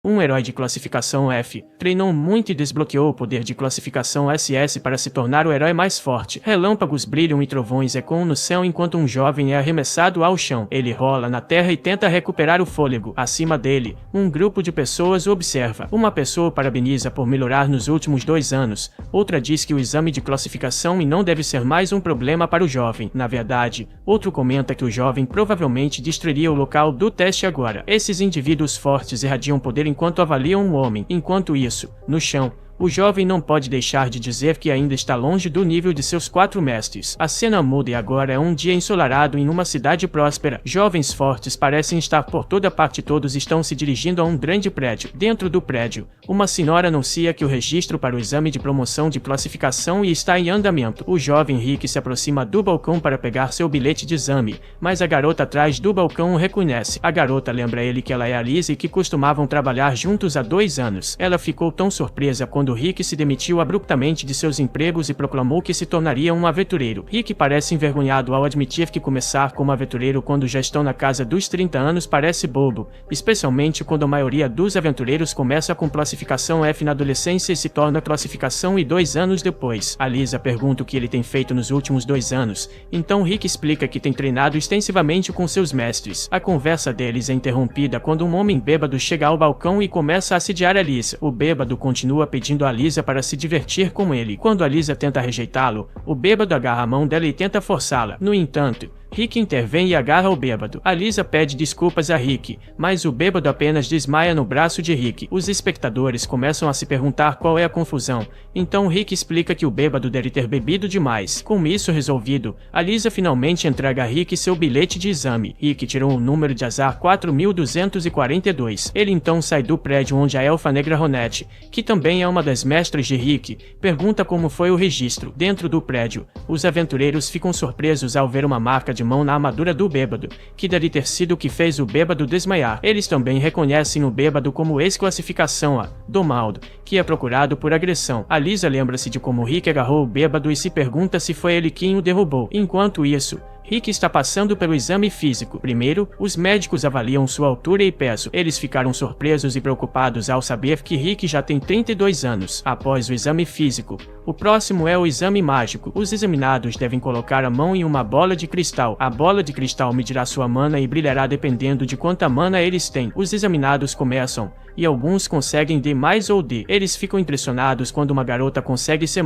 Um herói de classificação F. Treinou muito e desbloqueou o poder de classificação SS para se tornar o herói mais forte. Relâmpagos brilham e trovões ecoam no céu enquanto um jovem é arremessado ao chão. Ele rola na terra e tenta recuperar o fôlego. Acima dele, um grupo de pessoas o observa. Uma pessoa o parabeniza por melhorar nos últimos 2 anos. Outra diz que o exame de classificação não deve ser mais um problema para o jovem. Na verdade, outro comenta que o jovem provavelmente destruiria o local do teste agora. Esses indivíduos fortes irradiam poder enquanto avaliam um homem. Enquanto isso, no chão, o jovem não pode deixar de dizer que ainda está longe do nível de seus 4 mestres. A cena muda e agora é um dia ensolarado em uma cidade próspera. Jovens fortes parecem estar por toda parte. Todos estão se dirigindo a um grande prédio. Dentro do prédio, uma senhora anuncia que o registro para o exame de promoção de classificação está em andamento. O jovem Rick se aproxima do balcão para pegar seu bilhete de exame, mas a garota atrás do balcão o reconhece. A garota lembra ele que ela é a Liz e que costumavam trabalhar juntos há 2 anos. Ela ficou tão surpresa quando Rick se demitiu abruptamente de seus empregos e proclamou que se tornaria um aventureiro. Rick parece envergonhado ao admitir que começar como aventureiro quando já estão na casa dos 30 anos parece bobo, especialmente quando a maioria dos aventureiros começa com classificação F na adolescência e se torna classificação I 2 anos depois. A Lisa pergunta o que ele tem feito nos últimos 2 anos, então Rick explica que tem treinado extensivamente com seus mestres. A conversa deles é interrompida quando um homem bêbado chega ao balcão e começa a assediar a Lisa. O bêbado continua pedindo a Lisa para se divertir com ele. Quando a Lisa tenta rejeitá-lo, o bêbado agarra a mão dela e tenta forçá-la. No entanto, Rick intervém e agarra o bêbado. A Lisa pede desculpas a Rick, mas o bêbado apenas desmaia no braço de Rick. Os espectadores começam a se perguntar qual é a confusão, então Rick explica que o bêbado deve ter bebido demais. Com isso resolvido, a Lisa finalmente entrega a Rick seu bilhete de exame. Rick tirou o número de azar 4242. Ele então sai do prédio onde a elfa negra Ronette, que também é uma das mestras de Rick, pergunta como foi o registro. Dentro do prédio, os aventureiros ficam surpresos ao ver uma marca de mão na armadura do bêbado, que deve ter sido o que fez o bêbado desmaiar. Eles também reconhecem o bêbado como ex-classificação A, Domaldo, que é procurado por agressão. A Lisa lembra-se de como Rick agarrou o bêbado e se pergunta se foi ele quem o derrubou. Enquanto isso, Rick está passando pelo exame físico. Primeiro, os médicos avaliam sua altura e peso. Eles ficaram surpresos e preocupados ao saber que Rick já tem 32 anos. Após o exame físico, o próximo é o exame mágico. Os examinados devem colocar a mão em uma bola de cristal. A bola de cristal medirá sua mana e brilhará dependendo de quanta mana eles têm. Os examinados começam, e alguns conseguem D mais ou D. Eles ficam impressionados quando uma garota consegue C+,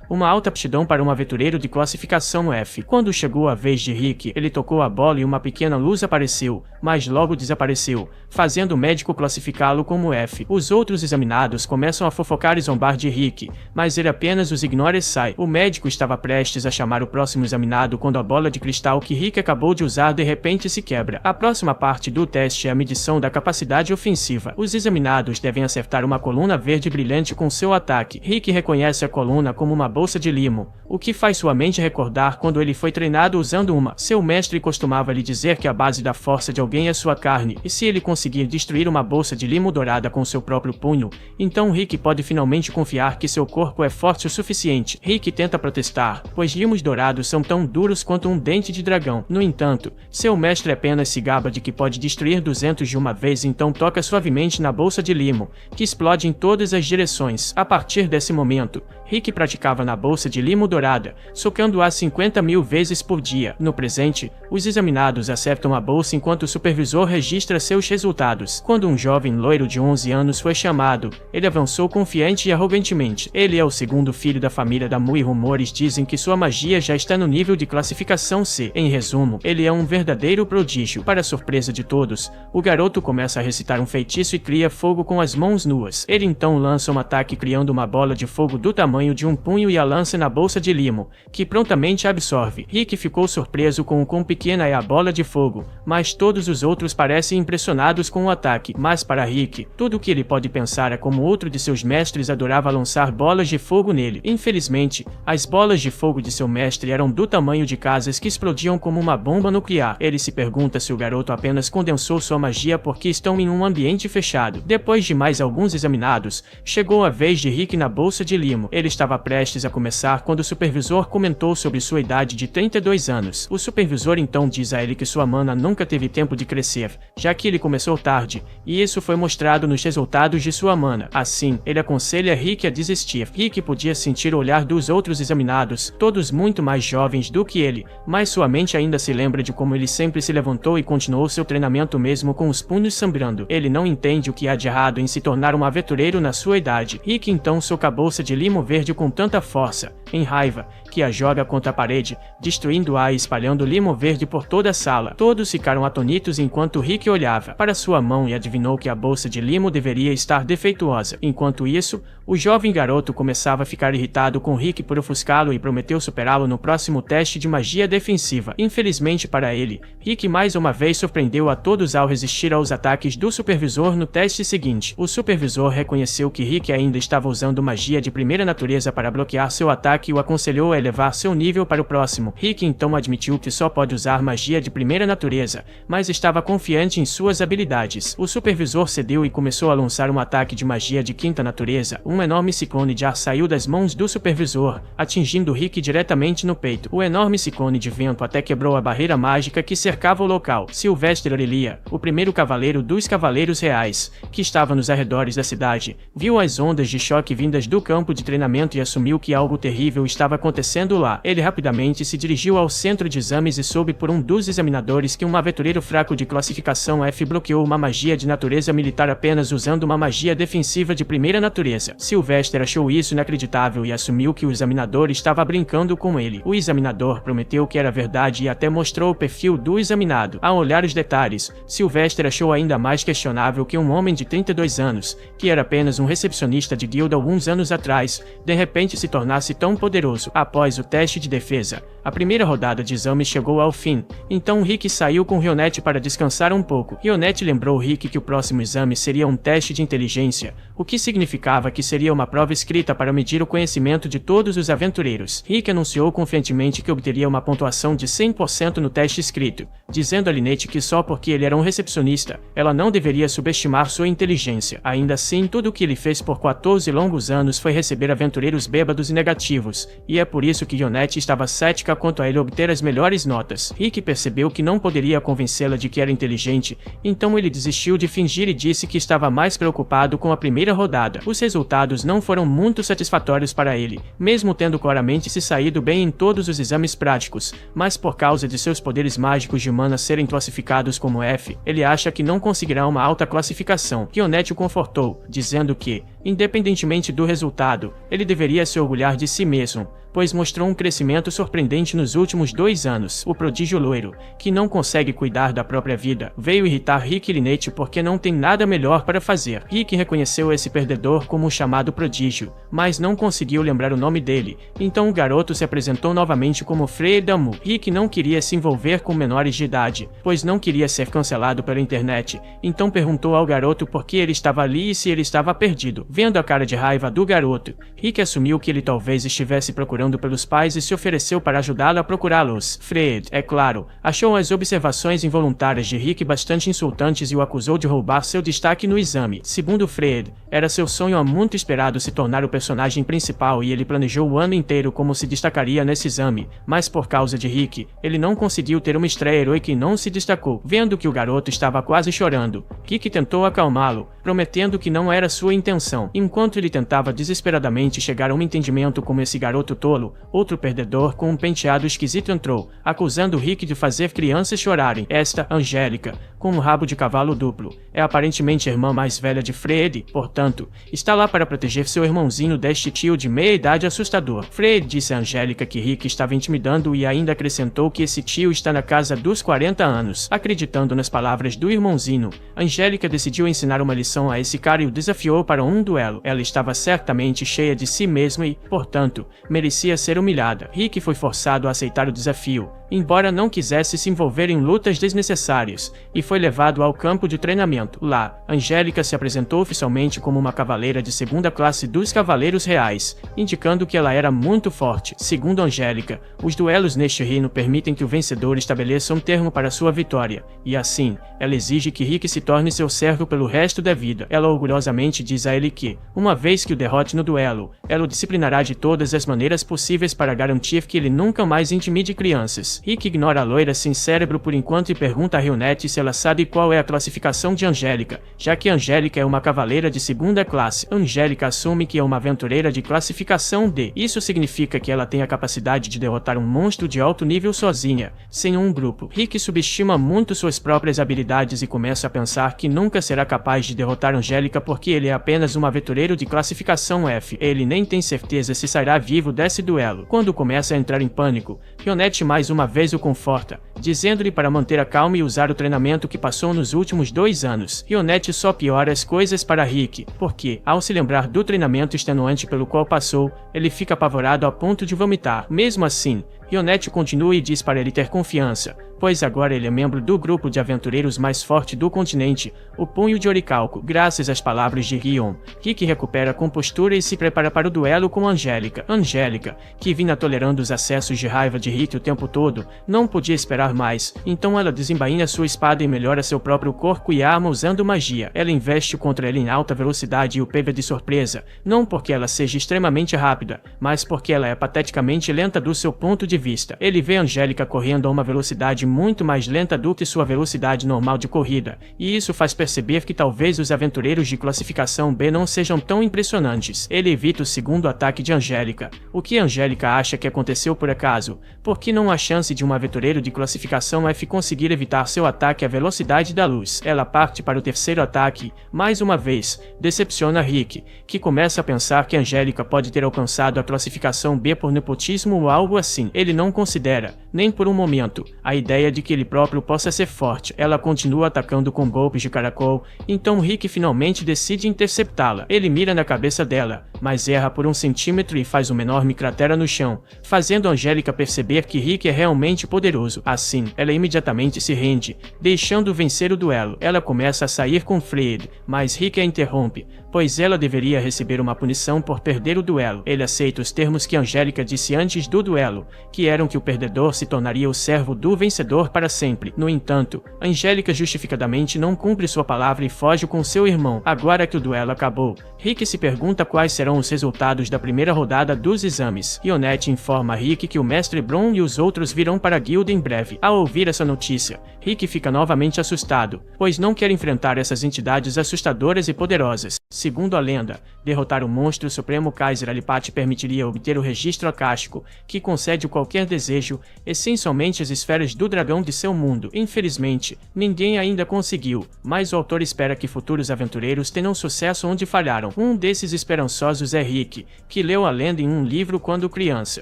uma alta aptidão para um aventureiro de classificação F. Quando chegou a vez de Rick, ele tocou a bola e uma pequena luz apareceu, mas logo desapareceu, fazendo o médico classificá-lo como F. Os outros examinados começam a fofocar e zombar de Rick, mas ele apenas os ignora e sai. O médico estava prestes a chamar o próximo examinado quando a bola de cristal que Rick acabou de usar de repente se quebra. A próxima parte do teste é a medição da capacidade ofensiva. Os examinados devem acertar uma coluna verde brilhante com seu ataque. Rick reconhece a coluna como uma bolsa de limo, o que faz sua mente recordar quando ele foi treinado usando uma. Seu mestre costumava lhe dizer que a base da força de alguém é sua carne, e se ele conseguir destruir uma bolsa de limo dourada com seu próprio punho, então Rick pode finalmente confiar que seu corpo é forte o suficiente. Rick tenta protestar, pois limos dourados são tão duros quanto um dente de dragão. No entanto, seu mestre apenas se gaba de que pode destruir 200 de uma vez, então toca suavemente na bolsa de limo, que explode em todas as direções. A partir desse momento, Rick praticava na bolsa de limo dourada, socando-a 50.000 vezes por dia. No presente, os examinados acertam a bolsa enquanto o supervisor registra seus resultados. Quando um jovem loiro de 11 anos foi chamado, ele avançou confiante e arrogantemente. Ele é o segundo filho da família Damu e rumores dizem que sua magia já está no nível de classificação C. Em resumo, ele é um verdadeiro prodígio. Para surpresa de todos, o garoto começa a recitar um feitiço e cria fogo com as mãos nuas. Ele então lança um ataque criando uma bola de fogo do tamanho de um punho e a lança na bolsa de limo, que prontamente absorve. Rick ficou surpreso com o quão pequena é a bola de fogo, mas todos os outros parecem impressionados com o ataque. Mas para Rick, tudo o que ele pode pensar é como outro de seus mestres adorava lançar bolas de fogo nele. Infelizmente, as bolas de fogo de seu mestre eram do tamanho de casas que explodiam como uma bomba nuclear. Ele se pergunta se o garoto apenas condensou sua magia porque estão em um ambiente fechado. examinado. Depois de mais alguns examinados, chegou a vez de Rick na bolsa de limo. Ele estava prestes a começar quando o supervisor comentou sobre sua idade de 32 anos. O supervisor então diz a ele que sua mana nunca teve tempo de crescer, já que ele começou tarde, e isso foi mostrado nos resultados de sua mana. Assim, ele aconselha Rick a desistir. Rick podia sentir o olhar dos outros examinados, todos muito mais jovens do que ele, mas sua mente ainda se lembra de como ele sempre se levantou e continuou seu treinamento mesmo com os punhos sangrando. Ele não entende o que há de errado em se tornar um aventureiro na sua idade. Rick então soca a bolsa de limo verde com tanta força, em raiva, que a joga contra a parede, destruindo-a e espalhando limo verde por toda a sala. Todos ficaram atonitos enquanto Rick olhava para sua mão e adivinhou que a bolsa de limo deveria estar defeituosa. Enquanto isso, o jovem garoto começava a ficar irritado com Rick por ofuscá-lo e prometeu superá-lo no próximo teste de magia defensiva. Infelizmente para ele, Rick mais uma vez surpreendeu a todos ao resistir aos ataques do supervisor no teste seguinte. O supervisor reconheceu que Rick ainda estava usando magia de primeira natureza para bloquear seu ataque e o aconselhou a elevar seu nível para o próximo. Rick então admitiu que só pode usar magia de primeira natureza, mas estava confiante em suas habilidades. O supervisor cedeu e começou a lançar um ataque de magia de quinta natureza. Um enorme ciclone de ar saiu das mãos do supervisor, atingindo Rick diretamente no peito. O enorme ciclone de vento até quebrou a barreira mágica que cercava o local. Sylvester Aurelia, o primeiro cavaleiro dos Cavaleiros Reais, que estava nos arredores da cidade, viu as ondas de choque vindas do campo de treinamento e assumiu que algo terrível estava acontecendo lá. Ele rapidamente se dirigiu ao centro de exames e soube por um dos examinadores que um aventureiro fraco de classificação F bloqueou uma magia de natureza militar apenas usando uma magia defensiva de primeira natureza. Sylvester achou isso inacreditável e assumiu que o examinador estava brincando com ele. O examinador prometeu que era verdade e até mostrou o perfil do examinado. Ao olhar os detalhes, Sylvester achou ainda mais questionável que um homem de 32 anos, que era apenas um recepcionista de guilda alguns anos atrás, de repente se tornasse tão poderoso. Após o teste de defesa, a primeira rodada de exames chegou ao fim, então Rick saiu com Rionette para descansar um pouco. Rionette lembrou Rick que o próximo exame seria um teste de inteligência, o que significava que seria uma prova escrita para medir o conhecimento de todos os aventureiros. Rick anunciou confiantemente que obteria uma pontuação de 100% no teste escrito, dizendo a Lynette que só porque ele era um recepcionista, ela não deveria subestimar sua inteligência. Ainda assim, tudo o que ele fez por 14 longos anos foi receber aventureiros bêbados e negativos, e é por isso que Rionette estava cética quanto a ele obter as melhores notas. Rick percebeu que não poderia convencê-la de que era inteligente, então ele desistiu de fingir e disse que estava mais preocupado com a primeira rodada. Os resultados não foram muito satisfatórios para ele, mesmo tendo claramente se saído bem em todos os exames práticos, mas por causa de seus poderes mágicos de mana serem classificados como F, ele acha que não conseguirá uma alta classificação. Rionette o confortou, dizendo que, independentemente do resultado, ele deveria se orgulhar de si mesmo, pois mostrou um crescimento surpreendente nos últimos 2 anos. O prodígio loiro, que não consegue cuidar da própria vida, veio irritar Rick e Lynette porque não tem nada melhor para fazer. Rick reconheceu esse perdedor como o chamado prodígio, mas não conseguiu lembrar o nome dele, então o garoto se apresentou novamente como Frei Damu. Rick não queria se envolver com menores de idade, pois não queria ser cancelado pela internet, então perguntou ao garoto por que ele estava ali e se ele estava perdido. Vendo a cara de raiva do garoto, Rick assumiu que ele talvez estivesse procurando pelos pais e se ofereceu para ajudá-lo a procurá-los. Fred, é claro, achou as observações involuntárias de Rick bastante insultantes e o acusou de roubar seu destaque no exame. Segundo Fred, era seu sonho há muito esperado se tornar o personagem principal e ele planejou o ano inteiro como se destacaria nesse exame, mas por causa de Rick, ele não conseguiu ter uma estreia heroica e não se destacou. Vendo que o garoto estava quase chorando, Rick tentou acalmá-lo, prometendo que não era sua intenção. Enquanto ele tentava desesperadamente chegar a um entendimento com esse garoto tolo, outro perdedor com um penteado esquisito entrou, acusando Rick de fazer crianças chorarem. Esta, Angélica, com um rabo de cavalo duplo, é aparentemente a irmã mais velha de Fred, portanto, está lá para proteger seu irmãozinho deste tio de meia-idade assustador. Fred disse a Angélica que Rick estava intimidando e ainda acrescentou que esse tio está na casa dos 40 anos. Acreditando nas palavras do irmãozinho, Angélica decidiu ensinar uma lição a esse cara e o desafiou para um duelo. Ela estava certamente cheia de si mesma e, portanto, merecia ser humilhada. Rick foi forçado a aceitar o desafio, embora não quisesse se envolver em lutas desnecessárias, e foi levado ao campo de treinamento. Lá, Angélica se apresentou oficialmente como uma cavaleira de segunda classe dos Cavaleiros Reais, indicando que ela era muito forte. Segundo Angélica, os duelos neste reino permitem que o vencedor estabeleça um termo para sua vitória, e assim, ela exige que Rick se torne seu servo pelo resto da vida. Ela orgulhosamente diz a ele que, uma vez que o derrote no duelo, ela o disciplinará de todas as maneiras possíveis para garantir que ele nunca mais intimide crianças. Rick ignora a loira sem cérebro por enquanto e pergunta a Ryonette se ela sabe qual é a classificação de Angélica, já que Angélica é uma cavaleira de segunda classe. Angélica assume que é uma aventureira de classificação D. Isso significa que ela tem a capacidade de derrotar um monstro de alto nível sozinha, sem um grupo. Rick subestima muito suas próprias habilidades e começa a pensar que nunca será capaz de derrotar Angélica porque ele é apenas um aventureiro de classificação F. Ele nem tem certeza se sairá vivo desse duelo. Quando começa a entrar em pânico, Ryonette mais uma vez o conforta, dizendo-lhe para manter a calma e usar o treinamento que passou nos últimos 2 anos. Ryonette só piora as coisas para Rick, porque, ao se lembrar do treinamento extenuante pelo qual passou, ele fica apavorado a ponto de vomitar. Mesmo assim, Ryonette continua e diz para ele ter confiança, pois agora ele é membro do grupo de aventureiros mais forte do continente, o Punho de Orichalco. Graças às palavras de Rion, Rick recupera a compostura e se prepara para o duelo com Angélica. Angélica, que vinha tolerando os acessos de raiva de Rick o tempo todo, não podia esperar mais, então ela desembainha sua espada e melhora seu próprio corpo e arma usando magia. Ela investe contra ele em alta velocidade e o pega de surpresa, não porque ela seja extremamente rápida, mas porque ela é pateticamente lenta do seu ponto de vista. Ele vê Angélica correndo a uma velocidade muito mais lenta do que sua velocidade normal de corrida, e isso faz perceber que talvez os aventureiros de classificação B não sejam tão impressionantes. Ele evita o segundo ataque de Angélica, o que Angélica acha que aconteceu por acaso, porque não há chance de um aventureiro de classificação F conseguir evitar seu ataque à velocidade da luz. Ela parte para o terceiro ataque, mais uma vez, decepciona Rick, que começa a pensar que Angélica pode ter alcançado a classificação B por nepotismo ou algo assim. Ele não considera, nem por um momento, a ideia de que ele próprio possa ser forte. Ela continua atacando com golpes de caracol, então Rick finalmente decide interceptá-la. Ele mira na cabeça dela, mas erra por 1 centímetro e faz uma enorme cratera no chão, fazendo Angélica perceber que Rick é realmente poderoso. Assim, ela imediatamente se rende, deixando vencer o duelo. Ela começa a sair com Fred, mas Rick a interrompe, pois ela deveria receber uma punição por perder o duelo. Ele aceita os termos que Angélica disse antes do duelo, que eram que o perdedor se tornaria o servo do vencedor para sempre. No entanto, Angélica justificadamente não cumpre sua palavra e foge com seu irmão. Agora que o duelo acabou, Rick se pergunta quais serão os resultados da primeira rodada dos exames. Ryonette informa a Rick que o Mestre Bron e os outros virão para a guilda em breve. Ao ouvir essa notícia, Rick fica novamente assustado, pois não quer enfrentar essas entidades assustadoras e poderosas. Segundo a lenda, derrotar o monstro supremo Kaiser Alipati permitiria obter o registro acástico, que concede qualquer desejo, essencialmente as esferas do dragão de seu mundo. Infelizmente, ninguém ainda conseguiu, mas o autor espera que futuros aventureiros tenham sucesso onde falharam. Um desses esperançosos é Rick, que leu a lenda em um livro quando criança.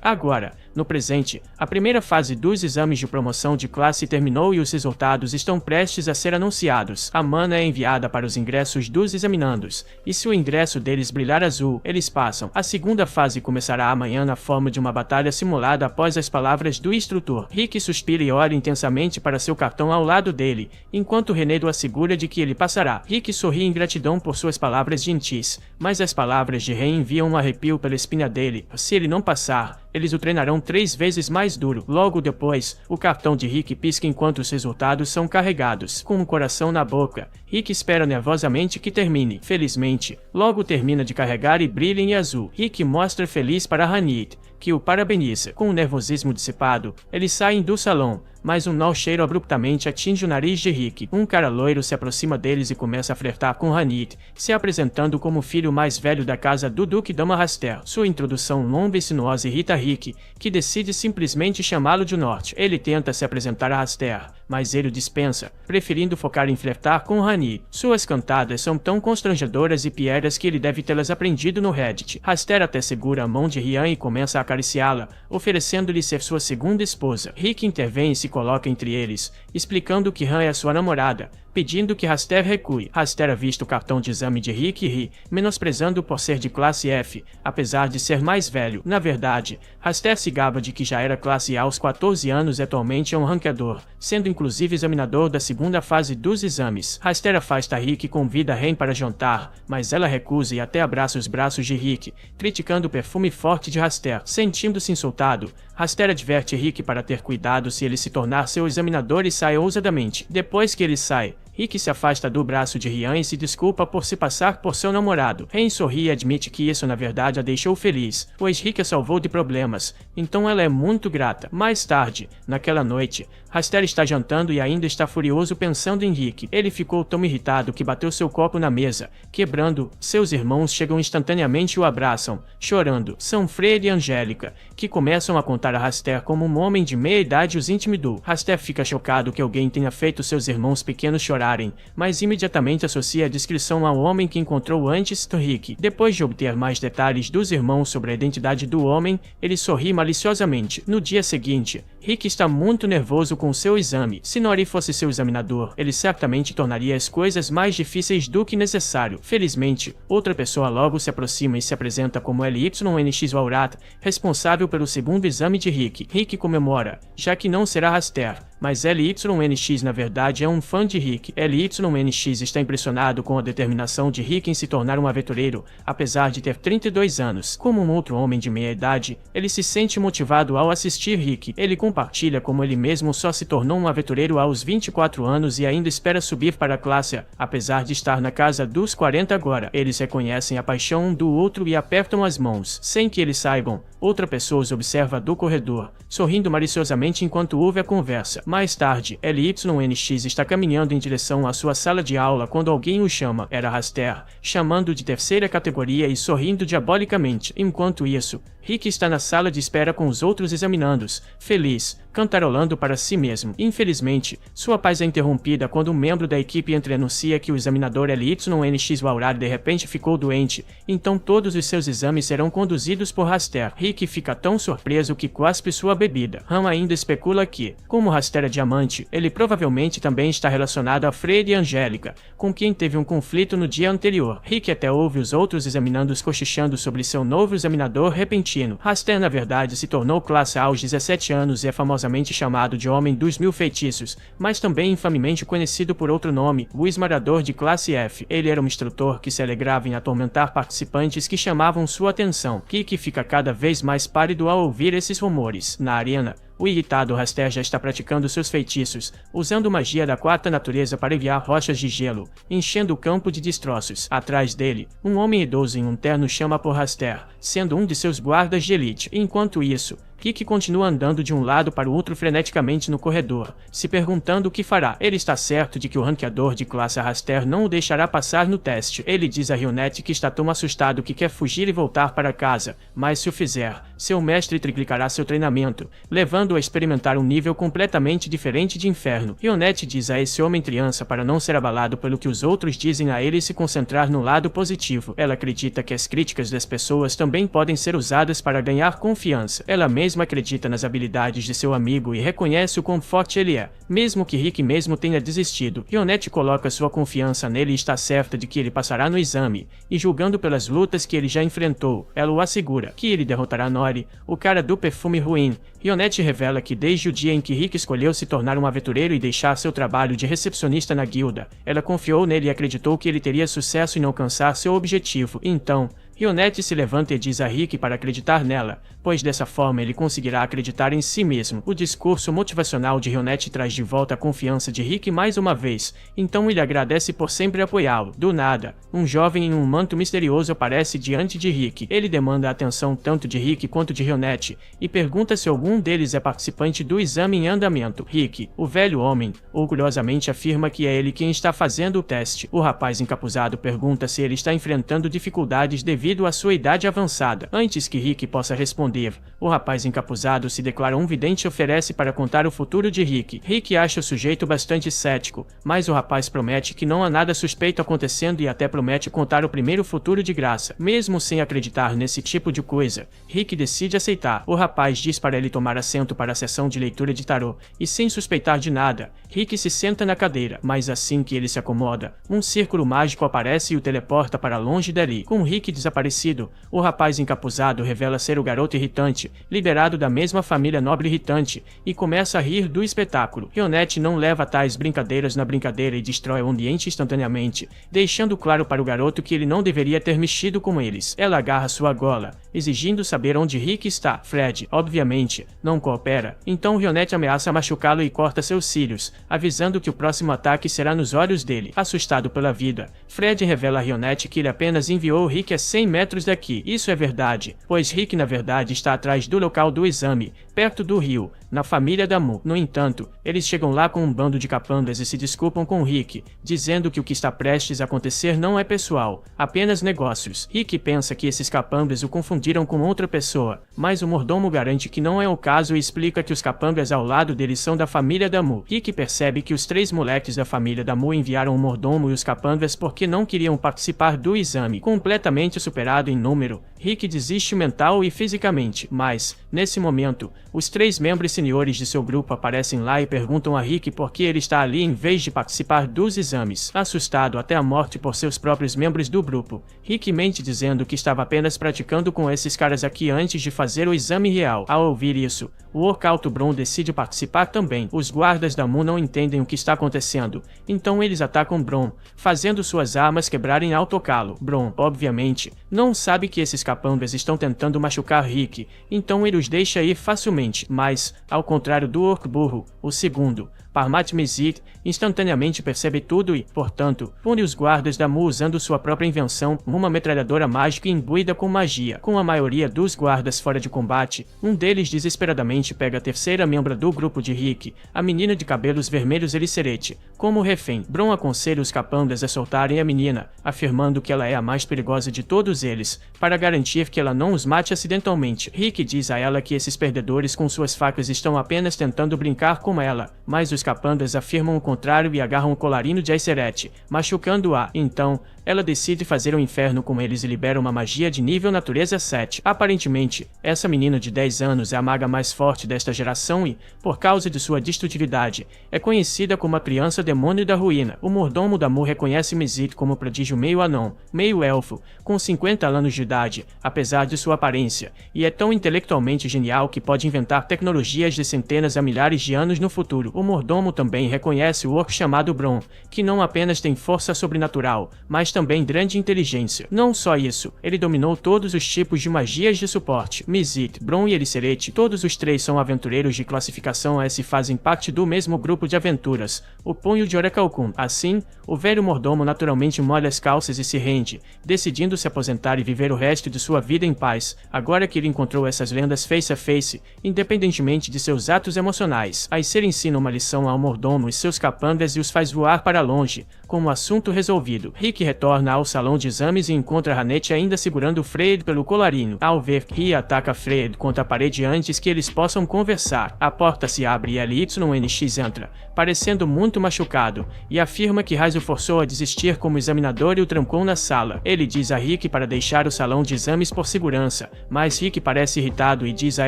Agora, no presente, a primeira fase dos exames de promoção de classe terminou e os resultados estão prestes a ser anunciados. A mana é enviada para os ingressos dos examinandos, e se o ingresso deles brilhar azul, eles passam. A segunda fase começará amanhã na forma de uma batalha simulada após as palavras do instrutor. Rick suspira e olha intensamente para seu cartão ao lado dele, enquanto Renedo assegura de que ele passará. Rick sorri em gratidão por suas palavras gentis, mas as palavras de Ren enviam um arrepio pela espinha dele. Se ele não passar, eles o treinarão 3 vezes mais duro. Logo depois, o cartão de Rick pisca enquanto os resultados são carregados. Com o coração na boca, Rick espera nervosamente que termine. Felizmente, logo termina de carregar e brilha em azul. Rick mostra feliz para Hanit, que o parabeniza. Com o nervosismo dissipado, eles saem do salão, mas um mau cheiro abruptamente atinge o nariz de Rick. Um cara loiro se aproxima deles e começa a flertar com Hanit, se apresentando como o filho mais velho da casa do Duque Damahaster. Sua introdução longa e sinuosa irrita Rick, que decide simplesmente chamá-lo de Norte. Ele tenta se apresentar a Haster, mas ele o dispensa, preferindo focar em flertar com Hanit. Suas cantadas são tão constrangedoras e pieiras que ele deve tê-las aprendido no Reddit. Haster até segura a mão de Rian e começa a acariciá-la, oferecendo-lhe ser sua segunda esposa. Rick intervém e se coloca entre eles, explicando que Han é sua namorada, pedindo que Raster recue. Raster avista o cartão de exame de Rick e ri, menosprezando por ser de classe F, apesar de ser mais velho. Na verdade, Raster se gaba de que já era classe A aos 14 anos e atualmente é um ranqueador, sendo inclusive examinador da segunda fase dos exames. Raster afasta Rick e convida Ren para jantar, mas ela recusa e até abraça os braços de Rick, criticando o perfume forte de Raster. Sentindo-se insultado, Raster adverte Rick para ter cuidado se ele se tornar seu examinador e sai ousadamente. Depois que ele sai, Rick se afasta do braço de Ryan e se desculpa por se passar por seu namorado. Ren sorri e admite que isso na verdade a deixou feliz, pois Rick a salvou de problemas, então ela é muito grata. Mais tarde, naquela noite, Raster está jantando e ainda está furioso pensando em Rick. Ele ficou tão irritado que bateu seu copo na mesa, quebrando. Seus irmãos chegam instantaneamente e o abraçam, chorando. São Fred e Angélica, que começam a contar a Raster como um homem de meia idade os intimidou. Raster fica chocado que alguém tenha feito seus irmãos pequenos chorarem, mas imediatamente associa a descrição ao homem que encontrou antes do Rick. Depois de obter mais detalhes dos irmãos sobre a identidade do homem, ele sorri maliciosamente. No dia seguinte, Rick está muito nervoso com seu exame. Se Nori fosse seu examinador, ele certamente tornaria as coisas mais difíceis do que necessário. Felizmente, outra pessoa logo se aproxima e se apresenta como LYNX Waurat, responsável pelo segundo exame de Rick. Rick comemora, já que não será Raster, mas LYNX na verdade é um fã de Rick. LYNX está impressionado com a determinação de Rick em se tornar um aventureiro, apesar de ter 32 anos. Como um outro homem de meia idade, ele se sente motivado ao assistir Rick. Ele compartilha como ele mesmo só se tornou um aventureiro aos 24 anos e ainda espera subir para a classe A, apesar de estar na casa dos 40 agora. Eles reconhecem a paixão um do outro e apertam as mãos. Sem que eles saibam, outra pessoa os observa do corredor, sorrindo maliciosamente enquanto ouve a conversa. Mais tarde, LYNX está caminhando em direção à sua sala de aula quando alguém o chama. Era Raster, chamando de terceira categoria e sorrindo diabolicamente. Enquanto isso, Rick está na sala de espera com os outros examinandos, feliz, cantarolando para si mesmo. Infelizmente, sua paz é interrompida quando um membro da equipe anuncia que o examinador LYNX Waurat de repente ficou doente, então todos os seus exames serão conduzidos por Raster. Rick fica tão surpreso que cospe sua bebida. Han ainda especula que, como Raster é diamante, ele provavelmente também está relacionado a Fred e Angélica, com quem teve um conflito no dia anterior. Rick até ouve os outros examinandos cochichando sobre seu novo examinador repentino. Raster na verdade se tornou classe A aos 17 anos e é famosamente chamado de Homem dos Mil Feitiços, mas também infamemente conhecido por outro nome, o Esmagador de classe F. Ele era um instrutor que se alegrava em atormentar participantes que chamavam sua atenção. Rick fica cada vez mais pálido ao ouvir esses rumores. Na arena, o irritado Raster já está praticando seus feitiços, usando magia da quarta natureza para enviar rochas de gelo, enchendo o campo de destroços. Atrás dele, um homem idoso em um terno chama por Raster, sendo um de seus guardas de elite. Enquanto isso, Rick continua andando de um lado para o outro freneticamente no corredor, se perguntando o que fará. Ele está certo de que o ranqueador de classe Raster não o deixará passar no teste. Ele diz a Rionette que está tão assustado que quer fugir e voltar para casa, mas se o fizer, seu mestre triplicará seu treinamento, levando-o a experimentar um nível completamente diferente de inferno. Rionette diz a esse homem criança para não ser abalado pelo que os outros dizem a ele e se concentrar no lado positivo. Ela acredita que as críticas das pessoas também podem ser usadas para ganhar confiança. Ela mesma acredita nas habilidades de seu amigo e reconhece o quão forte ele é, mesmo que Rick mesmo tenha desistido. Rionette coloca sua confiança nele e está certa de que ele passará no exame, e julgando pelas lutas que ele já enfrentou, ela o assegura que ele derrotará Nori, o cara do perfume ruim. Rionette revela que desde o dia em que Rick escolheu se tornar um aventureiro e deixar seu trabalho de recepcionista na guilda, ela confiou nele e acreditou que ele teria sucesso em alcançar seu objetivo. Então, Rionette se levanta e diz a Rick para acreditar nela, pois dessa forma ele conseguirá acreditar em si mesmo. O discurso motivacional de Rionette traz de volta a confiança de Rick mais uma vez, então ele agradece por sempre apoiá-lo. Do nada, um jovem em um manto misterioso aparece diante de Rick. Ele demanda a atenção tanto de Rick quanto de Rionette, e pergunta se algum deles é participante do exame em andamento. Rick, o velho homem, orgulhosamente afirma que é ele quem está fazendo o teste. O rapaz encapuzado pergunta se ele está enfrentando dificuldades devido devido à sua idade avançada. Antes que Rick possa responder, o rapaz encapuzado se declara um vidente e oferece para contar o futuro de Rick. Rick acha o sujeito bastante cético, mas o rapaz promete que não há nada suspeito acontecendo e até promete contar o primeiro futuro de graça. Mesmo sem acreditar nesse tipo de coisa, Rick decide aceitar. O rapaz diz para ele tomar assento para a sessão de leitura de tarô, e sem suspeitar de nada, Rick se senta na cadeira, mas assim que ele se acomoda, um círculo mágico aparece e o teleporta para longe dali. Com Rick desaparecido, o rapaz encapuzado revela ser o garoto irritante, liberado da mesma família nobre irritante, e começa a rir do espetáculo. Rionette não leva tais brincadeiras na brincadeira e destrói o ambiente instantaneamente, deixando claro para o garoto que ele não deveria ter mexido com eles. Ela agarra sua gola, exigindo saber onde Rick está. Fred, obviamente, não coopera, então Rionette ameaça machucá-lo e corta seus cílios, avisando que o próximo ataque será nos olhos dele. Assustado pela vida, Fred revela a Rionette que ele apenas enviou Rick a 100 metros daqui. Isso é verdade, pois Rick na verdade está atrás do local do exame, perto do rio, na família da Mu. No entanto, eles chegam lá com um bando de capangas e se desculpam com Rick, dizendo que o que está prestes a acontecer não é pessoal, apenas negócios. Rick pensa que esses capangas o confundiram com outra pessoa, mas o mordomo garante que não é o caso e explica que os capangas ao lado dele são da família da Mu. Rick percebe que os 3 moleques da família da Mu enviaram o mordomo e os capangas porque não queriam participar do exame. Completamente superado em número, Rick desiste mental e fisicamente, mas, nesse momento, os 3 membros seniores de seu grupo aparecem lá e perguntam a Rick por que ele está ali em vez de participar dos exames. Assustado até a morte por seus próprios membros do grupo, Rick mente dizendo que estava apenas praticando com esses caras aqui antes de fazer o exame real. Ao ouvir isso, o Orcalto Bron decide participar também. Os guardas da Mu não entendem o que está acontecendo, então eles atacam Bron, fazendo suas armas quebrarem ao tocá-lo. Bron, obviamente, não sabe que esses capangas estão tentando machucar Rick, então ele os deixa ir facilmente, mas, ao contrário do Orc Burro, o segundo, Parmat Mizit instantaneamente percebe tudo e, portanto, pune os guardas da Mu usando sua própria invenção, uma metralhadora mágica imbuída com magia. Com a maioria dos guardas fora de combate, um deles desesperadamente pega a terceira membra do grupo de Rick, a menina de cabelos vermelhos Elicerete, como refém. Bron aconselha os capangas a soltarem a menina, afirmando que ela é a mais perigosa de todos eles, para garantir que ela não os mate acidentalmente. Rick diz a ela que esses perdedores com suas facas estão apenas tentando brincar com ela, mas os capangas afirmam o contrário e agarram o colarinho de Elicerete, machucando-a. Então, ela decide fazer um inferno com eles e libera uma magia de nível natureza 7. Aparentemente, essa menina de 10 anos é a maga mais forte desta geração e, por causa de sua destrutividade, é conhecida como a criança demônio da ruína. O mordomo da Mu reconhece Mizit como prodígio meio anão, meio elfo, com 50 anos de idade, apesar de sua aparência, e é tão intelectualmente genial que pode inventar tecnologias de centenas a milhares de anos no futuro. O mordomo também reconhece o orc chamado Bron, que não apenas tem força sobrenatural, mas também grande inteligência. Não só isso, ele dominou todos os tipos de magias de suporte. Mizit, Bron e Elicerete, todos os 3 são aventureiros de classificação S e fazem parte do mesmo grupo de aventuras, o Punho de Orichalcum. Assim, o velho mordomo naturalmente molha as calças e se rende, decidindo se aposentar e viver o resto de sua vida em paz, agora que ele encontrou essas lendas face a face, independentemente de seus atos emocionais. A Acer ensina uma lição ao mordomo e seus capangas e os faz voar para longe, com o assunto resolvido. Rick retorna ao salão de exames e encontra Rionette ainda segurando Fred pelo colarinho. Ao ver que ataca Fred contra a parede antes que eles possam conversar, a porta se abre e LYNX entra, parecendo muito machucado, e afirma que Raizo forçou a desistir como examinador e o trancou na sala. Ele diz a Rick para deixar o salão de exames por segurança, mas Rick parece irritado e diz a